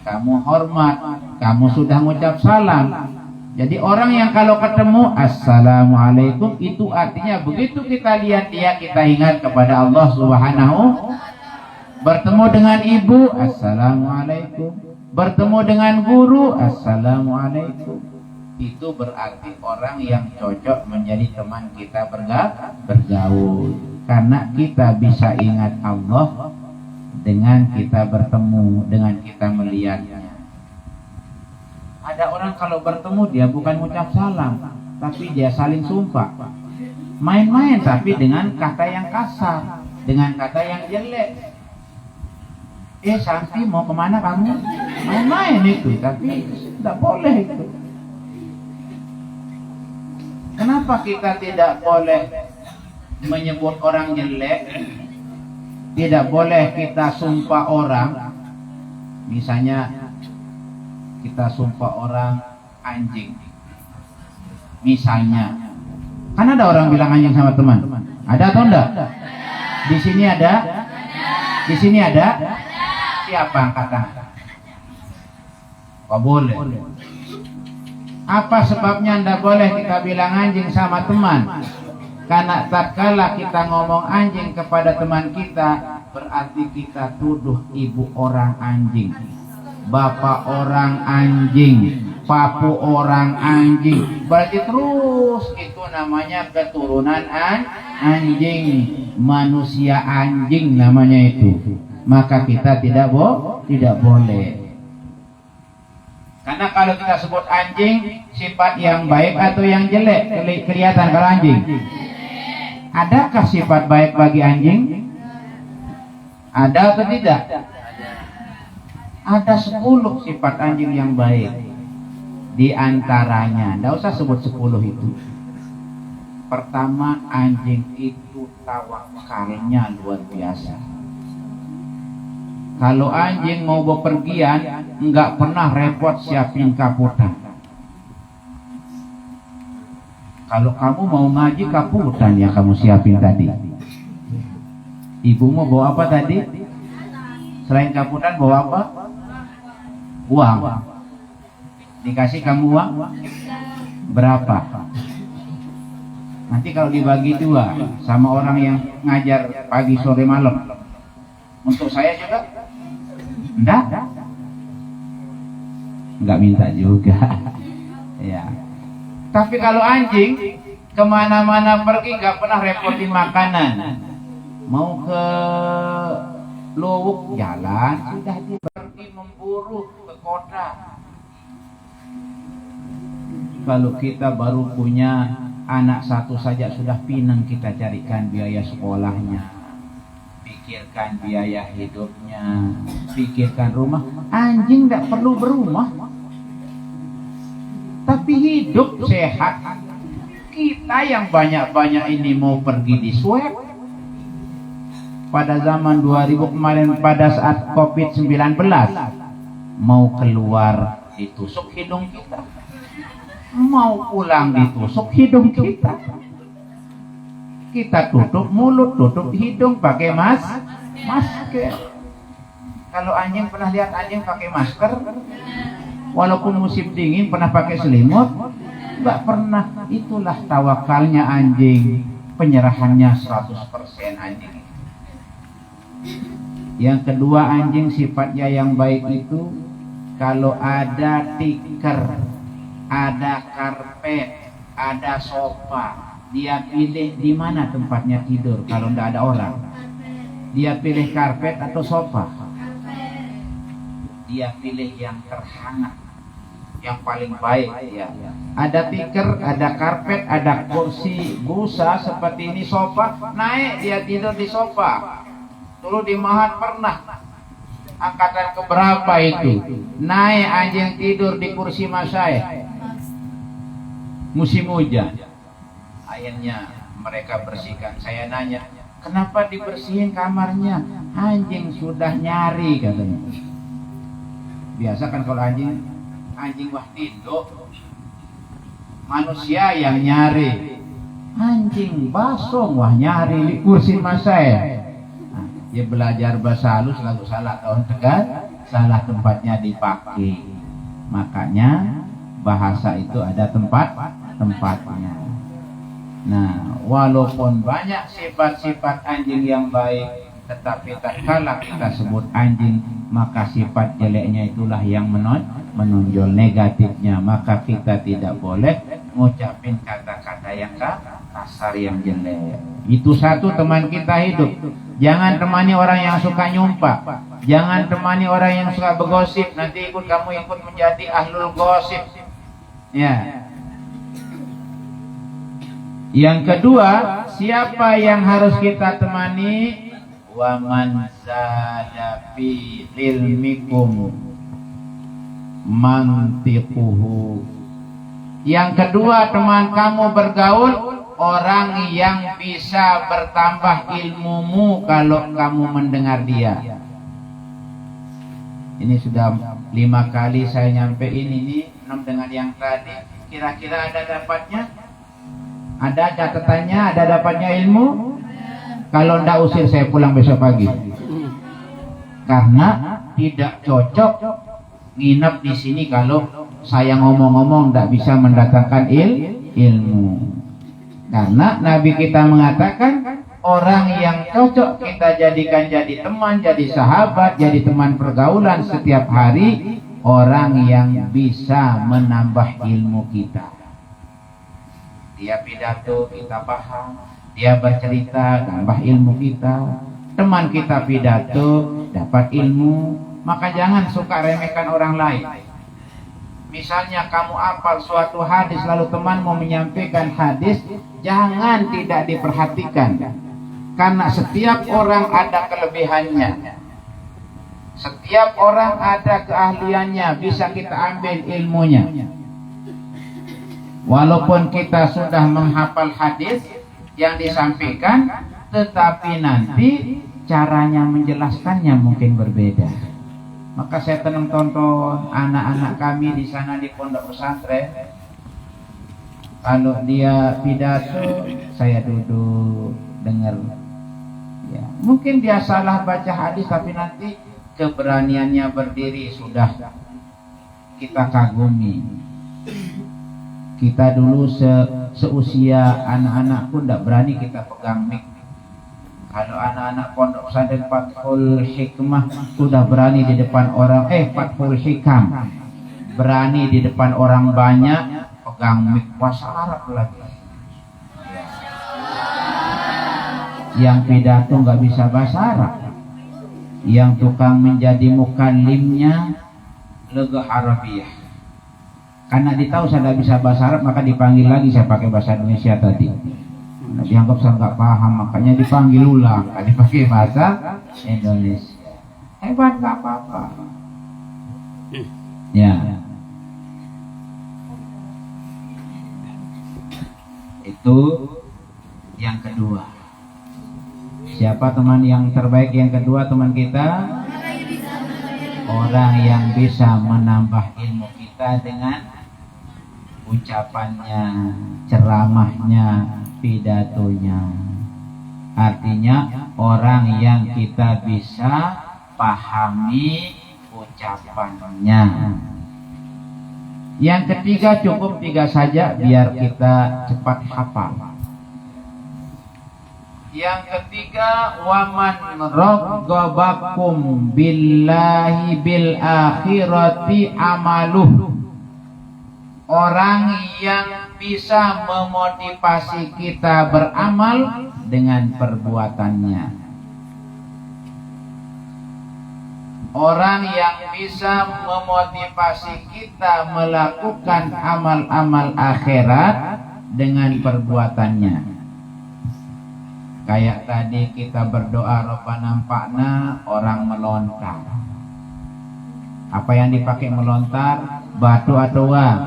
kamu hormat, kamu sudah mengucap salam. Jadi orang yang kalau ketemu assalamualaikum, itu artinya begitu kita lihat dia, kita ingat kepada Allah Subhanahu. Bertemu dengan ibu, assalamualaikum. Bertemu dengan guru, assalamualaikum. Itu berarti orang yang cocok menjadi teman kita bergaul. Karena kita bisa ingat Allah dengan kita bertemu, dengan kita melihatnya. Ada orang kalau bertemu dia bukan mengucap salam, tapi dia saling sumpah. Main-main tapi dengan kata yang kasar, dengan kata yang jelek. Santi mau kemana kamu? Main-main itu, tapi tidak boleh itu. Kenapa kita tidak boleh menyebut orang jelek? Tidak boleh kita sumpah orang. Misalnya kita sumpah orang anjing. Misalnya, kan ada orang bilang anjing sama teman. Ada atau enggak? Di sini ada? Di sini ada? Siapa angkat tangan? Kok boleh? Apa sebabnya tidak boleh kita bilang anjing sama teman? Karena tatkala kita ngomong anjing kepada teman kita, berarti kita tuduh ibu orang anjing, bapak orang anjing, papu orang anjing. Berarti terus itu namanya keturunan anjing, manusia anjing namanya itu. Maka kita tidak boleh. Karena kalau kita sebut anjing, sifat yang baik atau yang jelek kelihatan kalau anjing. Adakah sifat baik bagi anjing? Ada atau tidak? Ada 10 sifat anjing yang baik. Di antaranya, tidak usah sebut 10 itu. Pertama, anjing itu tawakalnya luar biasa. Kalau anjing mau bepergian, enggak pernah repot siapin kaputan. Kalau kamu mau ngaji, kaputan ya kamu siapin tadi. Ibumu bawa apa tadi? Selain kaputan bawa apa? Uang. Dikasih kamu uang? Berapa? Nanti kalau dibagi 2 sama orang yang ngajar pagi, sore, malam. Untuk saya juga? Enggak minta juga. Ya. Tapi kalau anjing kemana-mana pergi nggak pernah repotin makanan. Mau ke Luwuk jalan, sudah dia pergi memburu ke kota. Kalau kita baru punya anak 1 saja sudah pinang kita carikan biaya sekolahnya, pikirkan biaya hidupnya, pikirkan rumah. Anjing tidak perlu berumah, tapi hidup sehat. Kita yang banyak-banyak ini mau pergi di swab. Pada zaman 2000 kemarin, pada saat COVID-19, mau keluar ditusuk hidung kita, mau pulang ditusuk hidung kita. Kita tutup mulut, tutup hidung pakai masker. Kalau anjing, pernah lihat anjing pakai masker? Walaupun musim dingin pernah pakai selimut? Enggak pernah. Itulah tawakalnya anjing, penyerahannya 100% anjing. Yang kedua, anjing sifatnya yang baik itu kalau ada tikar, ada karpet, ada sofa, dia pilih di mana tempatnya tidur. Kalau tidak ada orang, dia pilih karpet atau sofa? Dia pilih yang terhangat, yang paling baik ya. Ada tikar, ada karpet, ada kursi busa seperti ini, sofa, naik dia tidur di sofa. Dulu di Mahat pernah angkatan keberapa itu naik anjing tidur di kursi masai musim hujan. Akhirnya mereka bersihkan. Saya nanya, kenapa dibersihin kamarnya? Anjing sudah nyari katanya. Biasa kan kalau anjing wah tidur, manusia yang nyari. Anjing basong wah nyari di kursi masai. Dia belajar bahasa halus lalu salah tahun tegar, salah tempatnya dipakai. Makanya bahasa itu ada tempatnya. Nah, walaupun banyak sifat-sifat anjing yang baik, tetapi tatkala kita sebut anjing, maka sifat jeleknya itulah yang menonjol negatifnya. Maka kita tidak boleh ngucapin kata-kata yang kasar, yang jelek. Itu satu teman kita hidup. Jangan temani orang yang suka nyumpah. Jangan temani orang yang suka bergosip. Nanti kamu ikut menjadi ahlul gosip. Ya. Yang kedua, siapa yang harus kita temani? Wa man zada fi ilmikum mantiquhu. Yang kedua, teman kamu bergaul orang yang bisa bertambah ilmumu kalau kamu mendengar dia. Ini sudah 5 kali saya nyampein ini, 6 dengan yang tadi. Kira-kira ada dapatnya? Ada catatannya? Ada dapatnya ilmu? Kalau ndak usir saya pulang besok pagi. Karena tidak cocok nginep di sini kalau saya ngomong-ngomong ndak bisa mendatangkan ilmu. Karena Nabi kita mengatakan orang yang cocok kita jadikan jadi teman, jadi sahabat, jadi teman pergaulan setiap hari, orang yang bisa menambah ilmu kita. Dia pidato, kita paham. Dia bercerita, tambah ilmu kita. Teman kita pidato, dapat ilmu. Maka jangan suka remehkan orang lain. Misalnya kamu hafal suatu hadis, lalu teman mau menyampaikan hadis, jangan tidak diperhatikan. Karena setiap orang ada kelebihannya. Setiap orang ada keahliannya, bisa kita ambil ilmunya. Walaupun kita sudah menghafal hadis yang disampaikan, tetapi nanti caranya menjelaskannya mungkin berbeda. Maka saya tonton anak-anak kami di sana di pondok pesantren. Kalau dia pidato, saya duduk dengar. Ya, mungkin dia salah baca hadis, tapi nanti keberaniannya berdiri sudah kita kagumi. Kita dulu seusia anak-anak pun tidak berani kita pegang mic. Kalau anak-anak pondok pesantren Fathul Hikmah sudah berani di depan orang, Fathul Hikam berani di depan orang banyak pegang mic bahasa Arab lagi. Yang pidato nggak bisa bahasa Arab, yang tukang menjadi mukallimnya lega Arabiah. Karena ditahu saya tidak bisa bahasa Arab, maka dipanggil lagi saya pakai bahasa Indonesia tadi. Nah, dianggap saya nggak paham, makanya dipanggil ulang, dipakai bahasa Indonesia. Hebat, nggak apa-apa. Ya. Itu yang kedua. Siapa teman yang terbaik yang kedua teman kita? Orang yang bisa menambah ilmu kita dengan ucapannya, ceramahnya, pidatonya. Artinya orang yang kita bisa pahami ucapannya. Yang ketiga, cukup 3 saja biar kita cepat hafal. Yang ketiga, waman raghabakum billahi bil akhirati amaluh. Orang yang bisa memotivasi kita beramal dengan perbuatannya. Orang yang bisa memotivasi kita melakukan amal-amal akhirat dengan perbuatannya. Kayak tadi kita berdoa Rabbana anfa'na, orang melontar. Apa yang dipakai melontar? Batu atau uang.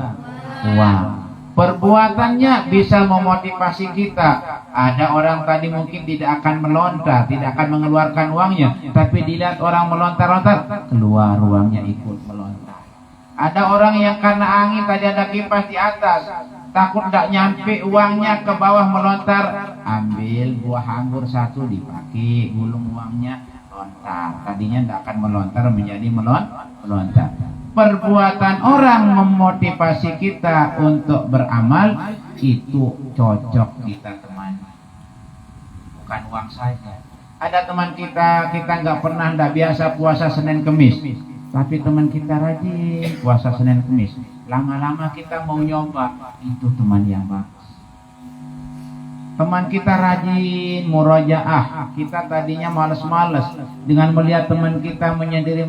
Perbuatannya bisa memotivasi kita. Ada orang tadi mungkin tidak akan melontar, tidak akan mengeluarkan uangnya, tapi dilihat orang melontar-lontar, keluar uangnya ikut melontar. Ada orang yang karena angin tadi ada kipas di atas, takut tidak nyampe uangnya ke bawah melontar, ambil buah anggur 1 dipakai, gulung uangnya lontar. Tadinya tidak akan melontar menjadi melontar. Perbuatan orang memotivasi kita untuk beramal, itu cocok kita temani. Bukan uang saja. Ada teman kita nggak pernah, nggak biasa puasa Senin Kemis, tapi teman kita rajin puasa Senin Kemis. Lama-lama kita mau nyoba, itu teman yang bagus. Teman kita rajin murojaah, kita tadinya males-males dengan melihat teman kita menyendiri,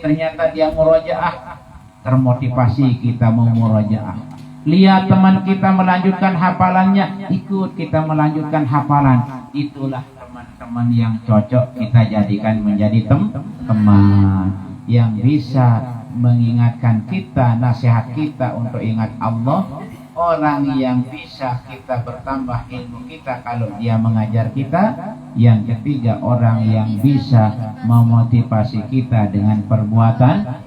ternyata dia murojaah, termotivasi kita mau murojaah. Lihat teman kita melanjutkan hafalannya, ikut kita melanjutkan hafalan. Itulah teman-teman yang cocok kita jadikan menjadi teman yang bisa mengingatkan kita, nasihat kita untuk ingat Allah. Orang yang bisa kita bertambah ilmu kita kalau dia mengajar kita. Yang ketiga, orang yang bisa memotivasi kita dengan perbuatannya.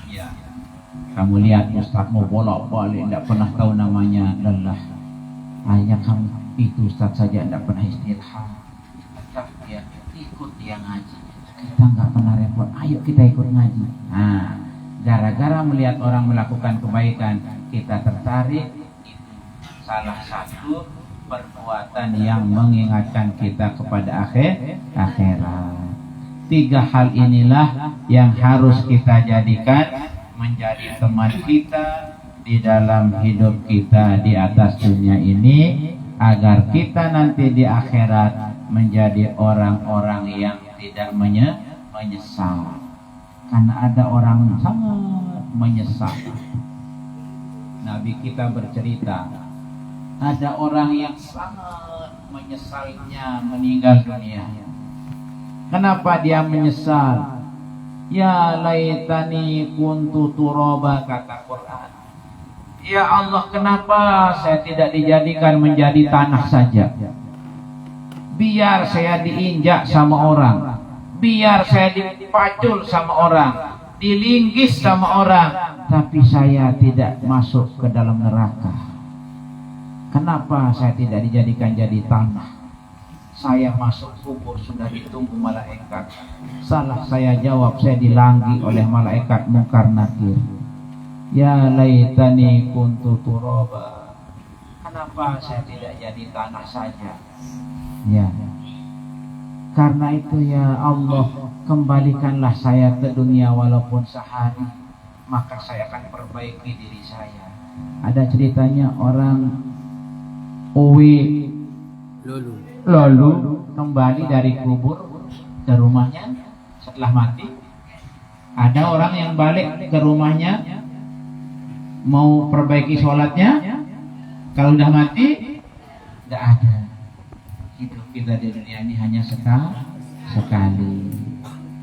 Ya, kamu lihat Ustaz mau bolak-balik, tidak pernah tahu namanya, lelah. Hanya kamu itu Ustaz saja tidak pernah istirahat. Ya, ikut dia ngaji. Kita nggak pernah repot. Ayo kita ikut ngaji. Nah, gara-gara melihat orang melakukan kebaikan, kita tertarik. Itu salah satu perbuatan yang mengingatkan kita kepada akhirat. 3 hal inilah yang harus kita jadikan menjadi teman kita di dalam hidup kita di atas dunia ini, agar kita nanti di akhirat menjadi orang-orang yang tidak menyesal. Karena ada orang yang sangat menyesal. Nabi kita bercerita, ada orang yang sangat menyesalnya meninggal dunia. Kenapa dia menyesal? Ya laitani kuntu turaba, kata Quran. Ya Allah, kenapa saya tidak dijadikan menjadi tanah saja? Biar saya diinjak sama orang, biar saya dipacul sama orang, dilinggis sama orang, tapi saya tidak masuk ke dalam neraka. Kenapa saya tidak dijadikan jadi tanah? Saya masuk kubur sudah ditunggu malaikat. Salah saya jawab, saya dilanggi oleh malaikat Munkar Nakir. Ya laitani kuntu turaba. Kenapa saya tidak jadi tanah saja? Ya, karena itu ya Allah, kembalikanlah saya ke dunia walaupun sehari, maka saya akan perbaiki diri saya. Ada ceritanya orang Uwi lalu kembali dari kubur ke rumahnya setelah mati. Ada orang yang balik ke rumahnya mau perbaiki sholatnya, kalau udah mati tidak ada. Hidup kita di dunia ini hanya sekali.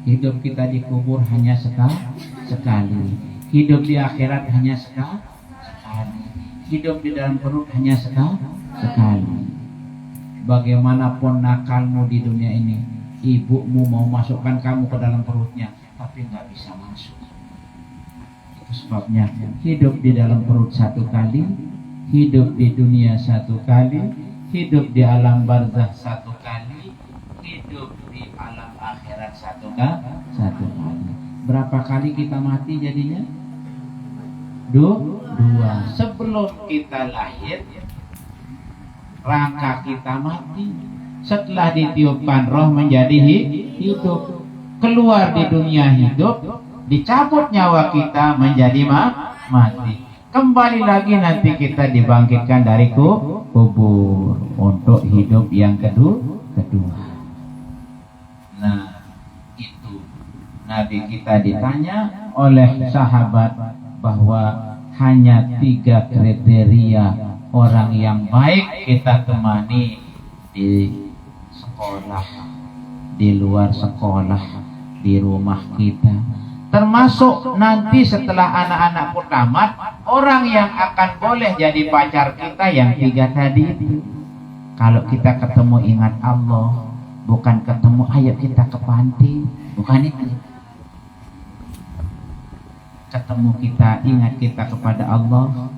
Hidup kita di kubur hanya sekali. Hidup di akhirat hanya sekali. Hidup di dalam perut hanya sekali. Bagaimanapun nakalmu di dunia ini, ibumu mau masukkan kamu ke dalam perutnya, tapi nggak bisa masuk. Itu sebabnya hidup di dalam perut 1 kali, hidup di dunia 1 kali, hidup di alam barzakh 1 kali, hidup di alam akhirat 1 kali. Berapa kali kita mati jadinya? 2. Sebelum kita lahir, rangka kita mati. Setelah ditiupkan roh menjadi hidup. Keluar di dunia hidup, dicabut nyawa kita menjadi mati. Kembali lagi nanti kita dibangkitkan dari kubur untuk hidup yang kedua. Nah, itu Nabi kita ditanya oleh sahabat bahwa hanya 3 kriteria orang yang baik kita temani di sekolah, di luar sekolah, di rumah kita. Termasuk nanti setelah anak-anak pun tamat, orang yang akan boleh jadi pacar kita yang 3 tadi itu. Kalau kita ketemu ingat Allah, bukan ketemu ayo kita ke panti, bukan itu. Ketemu kita ingat kita kepada Allah.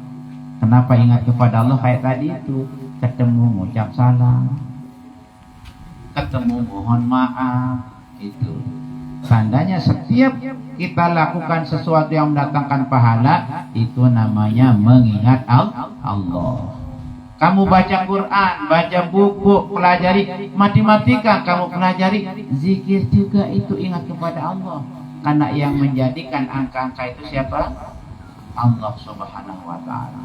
Kenapa ingat kepada Allah kayak tadi itu? Ketemu mengucap salam, ketemu mohon maaf, itu. Tandanya setiap kita lakukan sesuatu yang mendatangkan pahala, itu namanya mengingat Allah. Kamu baca Quran, baca buku, pelajari matematika, kamu pelajari zikir juga, itu ingat kepada Allah. Karena yang menjadikan angka-angka itu siapa? Allah Subhanahu wa ta'ala.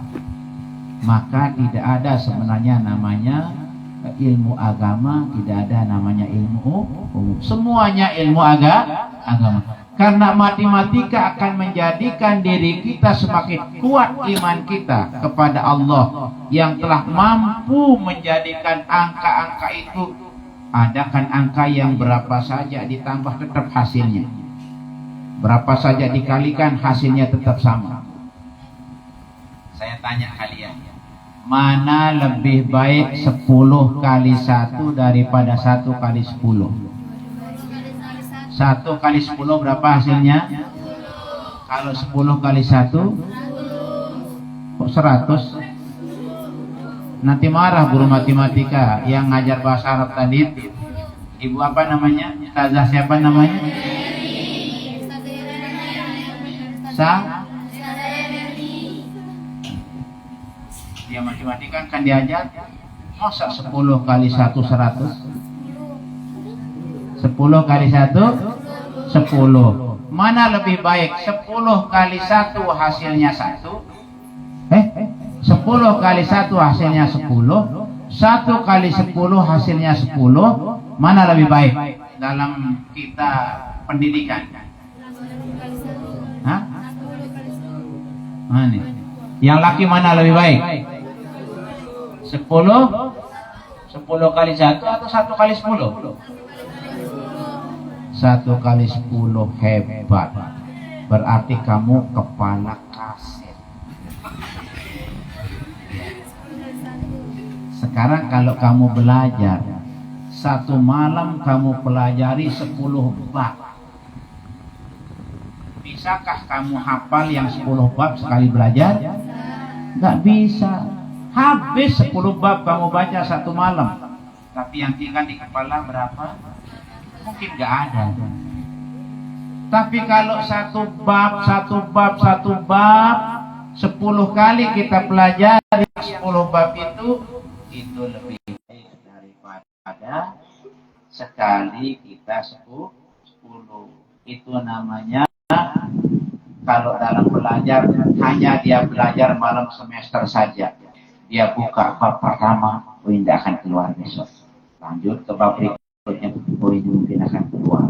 maka tidak ada sebenarnya namanya ilmu agama, tidak ada namanya ilmu umum. Semuanya ilmu agama. Karena matematika akan menjadikan diri kita semakin kuat iman kita kepada Allah yang telah mampu menjadikan angka-angka itu. Adakan angka yang berapa saja ditambah tetap hasilnya. Berapa saja dikalikan hasilnya tetap sama. Saya tanya kalian, mana lebih baik 10 kali 1 daripada 1 kali 10? 1 kali 10 berapa hasilnya? Kalau 10 kali 1 kok 100? Nanti marah guru matematika yang ngajar bahasa Arab tadi. Ibu apa namanya? Ustazah siapa namanya? Dia matematika kan diajar. Masa 10 kali 1 100? 10 kali 1 10. Mana lebih baik? 10 kali 1 hasilnya 1? 10 kali 1 hasilnya 10. 1 kali 10 hasilnya 10. Mana lebih baik dalam kita pendidikan? Hah? Mana? Yang laki mana lebih baik? 10 kali 1 atau 1 kali 10? 1 kali 10 hebat. Berarti kamu kepala kaset. Sekarang kalau kamu belajar, satu malam kamu pelajari 10 bab. Bisakah kamu hafal yang 10 bab sekali belajar? Nggak bisa. Habis 10 bab kamu baca satu malam. Tapi yang tinggal di kepala berapa? Mungkin nggak ada. Tapi kalau satu bab 10 kali kita pelajari 10 bab itu lebih baik daripada sekali kita 10. Itu namanya kalau dalam belajar hanya dia belajar malam semester saja. Dia buka bab pertama, tidak akan keluar besok. Lanjut ke bab berikutnya, mungkin akan keluar.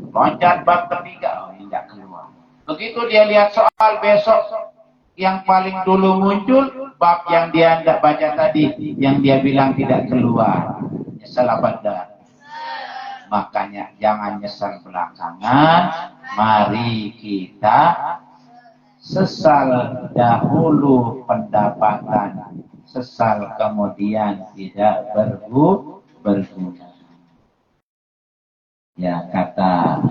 Loncat bab ketiga, tidak keluar. Begitu dia lihat soal besok, yang paling dulu muncul bab yang dia tidak baca tadi, yang dia bilang tidak keluar. Nyesel apa enggak? Makanya jangan nyesal belakangan. Mari kita sesal dahulu pendapatan, sesal kemudian tidak berguna. Ya, kata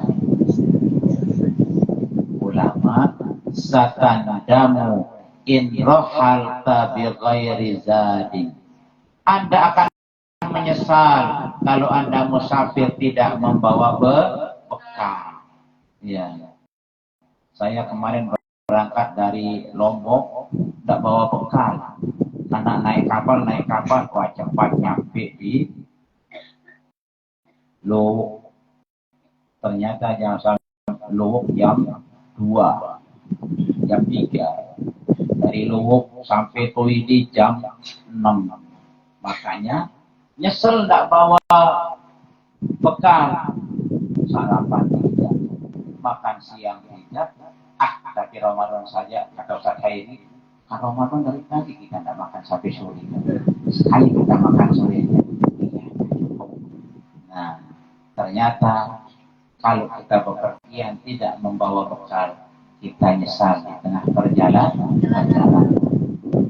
ulama, satandamu in rohalta bi ghairi zadin. Anda akan menyesal kalau Anda musafir tidak membawa bekal. Ya. Saya kemarin berangkat dari Lombok tidak bawa bekal. Karena naik kapal, wah cepat nyampe di Luwuk. Ternyata jam Luwuk jam 2, jam 3. Dari Luwuk sampai Tuidi jam 6. Makanya nyesel tidak bawa bekal. Sarapan tidak, makan siang tidak. Tapi Ramadan saja, kata Ustaz Khairi, kan Ramadan dari tadi kita tidak makan sampai sore. Sekali kita makan sore. Nah, ternyata kalau kita bepergian tidak membawa bekal, kita nyesal di tengah perjalanan.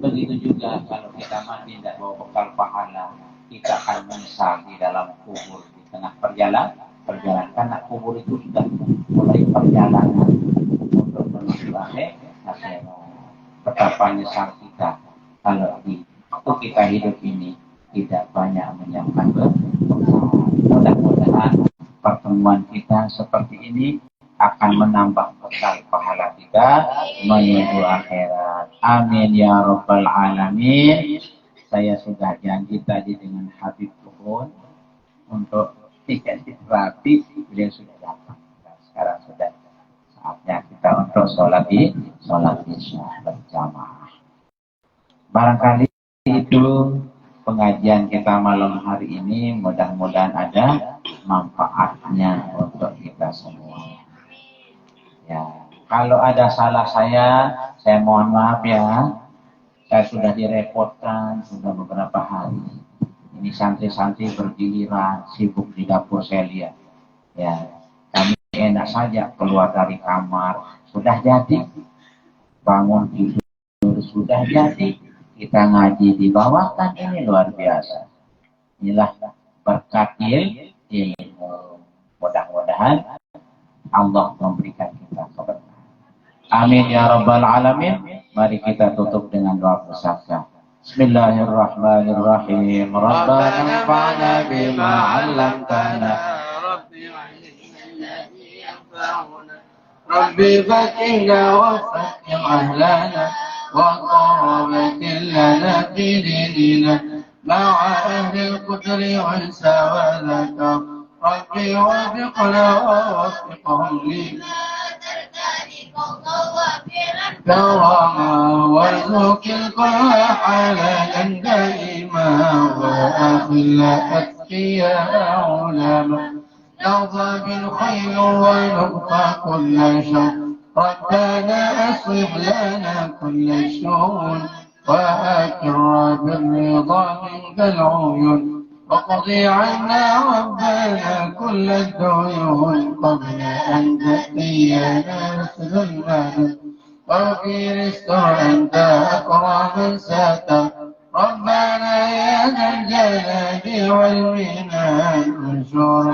Begitu juga kalau kita mati tidak bawa bekal pahala, kita akan menyesal di dalam kubur di tengah perjalanan. Karena kubur itu sudah mulai perjalanan untuk menuju akhirat. Betapa nyesal kita kalau di waktu kita hidup ini tidak banyak menyiapkan bekal. Mudah-mudahan pertemuan kita seperti ini akan menambah bekal pahala kita menuju akhirat. Amin ya rabbal alamin. Saya sudah janji tadi dengan Habib Tuhun untuk tiket rapi, beliau sudah datang. Sekarang sudah saatnya kita untuk sholat isya berjamaah. Barangkali itu pengajian kita malam hari ini, mudah-mudahan ada manfaatnya untuk kita semua. Ya, kalau ada salah saya mohon maaf ya. Saya sudah direpotkan sudah beberapa hari. Ini santri-santri bergiliran sibuk di dapur saya lihat. Ya, kami enak saja keluar dari kamar, sudah jadi bangun tidur, sudah jadi kita ngaji di bawah, kan ini luar biasa. Inilah berkat ilmu. Mudah-mudahan Allah memberikan kita keberkahan. Amin ya rabbal alamin. Mari kita tutup dengan doa bersabda. Bismillahirrahmanirrahim. Rabbana anfa'na bima 'allamtana. Rabbi fakihna wa fakih ahlana wa qarabatin lana fi dinina ma'a ahli al-qudri wal sawadaka. Rabbi wafiqna wa wafiqhum lima كرما وارزق القرى حلالا دائما وأخل أتقياء علما نرضى بالخير ونبقى كل شر ربنا أصلح لنا كل الشؤون وأكرم بالرضا منك العيون واقضي عنا ربنا كل الديون قبل أن تأتينا سلمنا واغفر استر أنت أكرم ساتر ربنا يا ذا الجلال والمنان انشر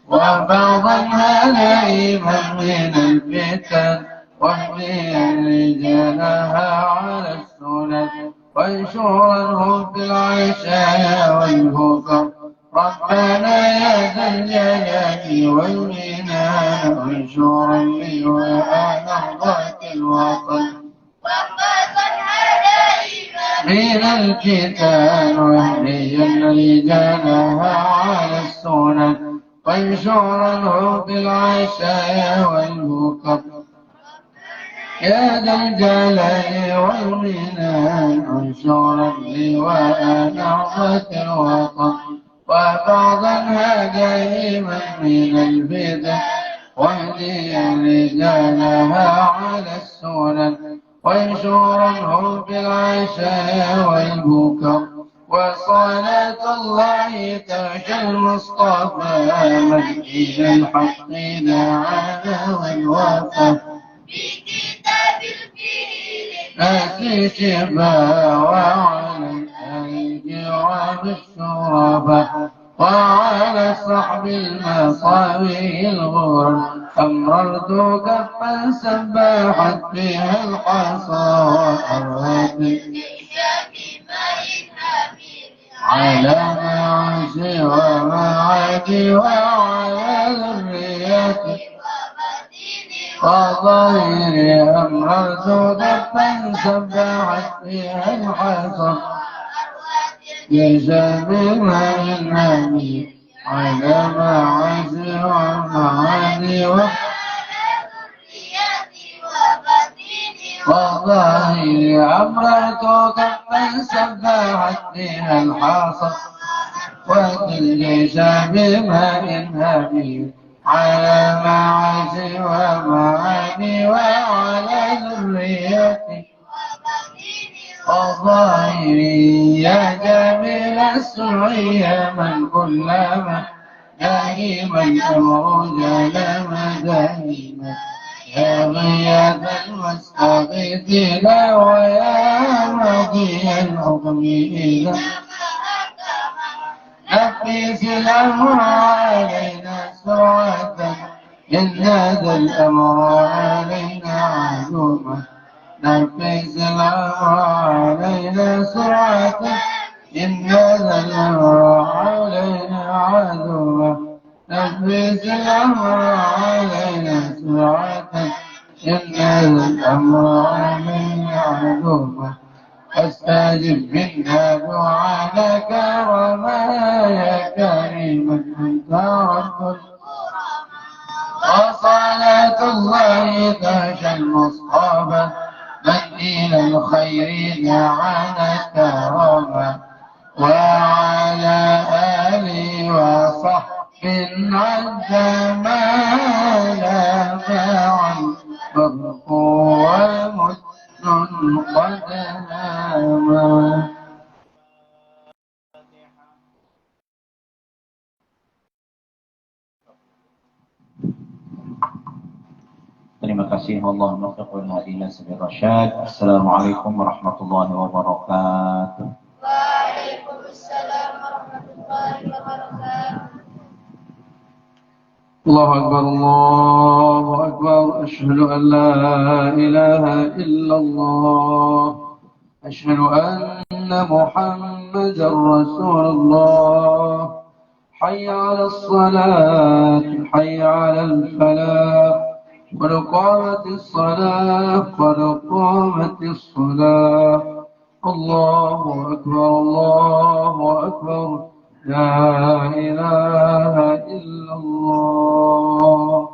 وبعضا هليما من الفتن واهدي رجالها على السنن وانشرهم في العشاء والهكر ربنا يا ذا الجلال والمنان انشر اللواء نهضة الوطن من الفتن واهدي رجالها على السنن وانشرهم في العشاء والهكر يا ذا الجلال والمنان انشر اللواء نهضة الوطن وبعضا هديما من البدع واهدي رجالها على السنن وانشرهم في العشاء والبكر وصلاة الله تغشى المصطفى من إلى الحق دعانا والوفا بكتاب الفيل ناسي شفا وعلى الكرام الشرفاء وعلى صحب المصابيح الغر أمررت كفا سباحت فيها الحصى وأرهت على معاشي ومعادي وعلى ذريتي وظاهري أمررت كفا سباحت فيها الحصى يجابها النبي على معاشي ومعادي وظاهري أمررت كفا سباحت فيها الحاصى وكل بماء هبيل على معاشي ومعاني وعلى ذريتي وظاهري يا جميل السعي من كلما دائما الأمر جلما دائما يا غياث المستغيثين ويا ماضي الحكم إذا نفيس الأمر علينا سرعة إن هذا الأمر علينا عزوما نفيس الأمر علينا سرعة إن هذا الأمر علينا عزوما نفيس الأمر علينا سرعة إن هذا الأمر علينا عزوما واستجب منا دعاءك وما يا كريم أنت رب وصلاة الله تغشى المصطفى من إلى الخير دعانا كرما وعلى آله وصحبه عد ما لا معا برق ومسن قد هاما. Terima kasih Allah muwaffiqna ila sabil rasyad. Assalamualaikum warahmatullahi wabarakatuh.
Waalaikumsalam warahmatullahi wabarakatuh.
الله أكبر الله أكبر أشهد أن لا إله إلا الله أشهد أن محمدا رسول الله حي على الصلاة حي على الفلاح قد قامت الصلاة قد قامت الصلاة الله أكبر الله أكبر لا إله إلا الله.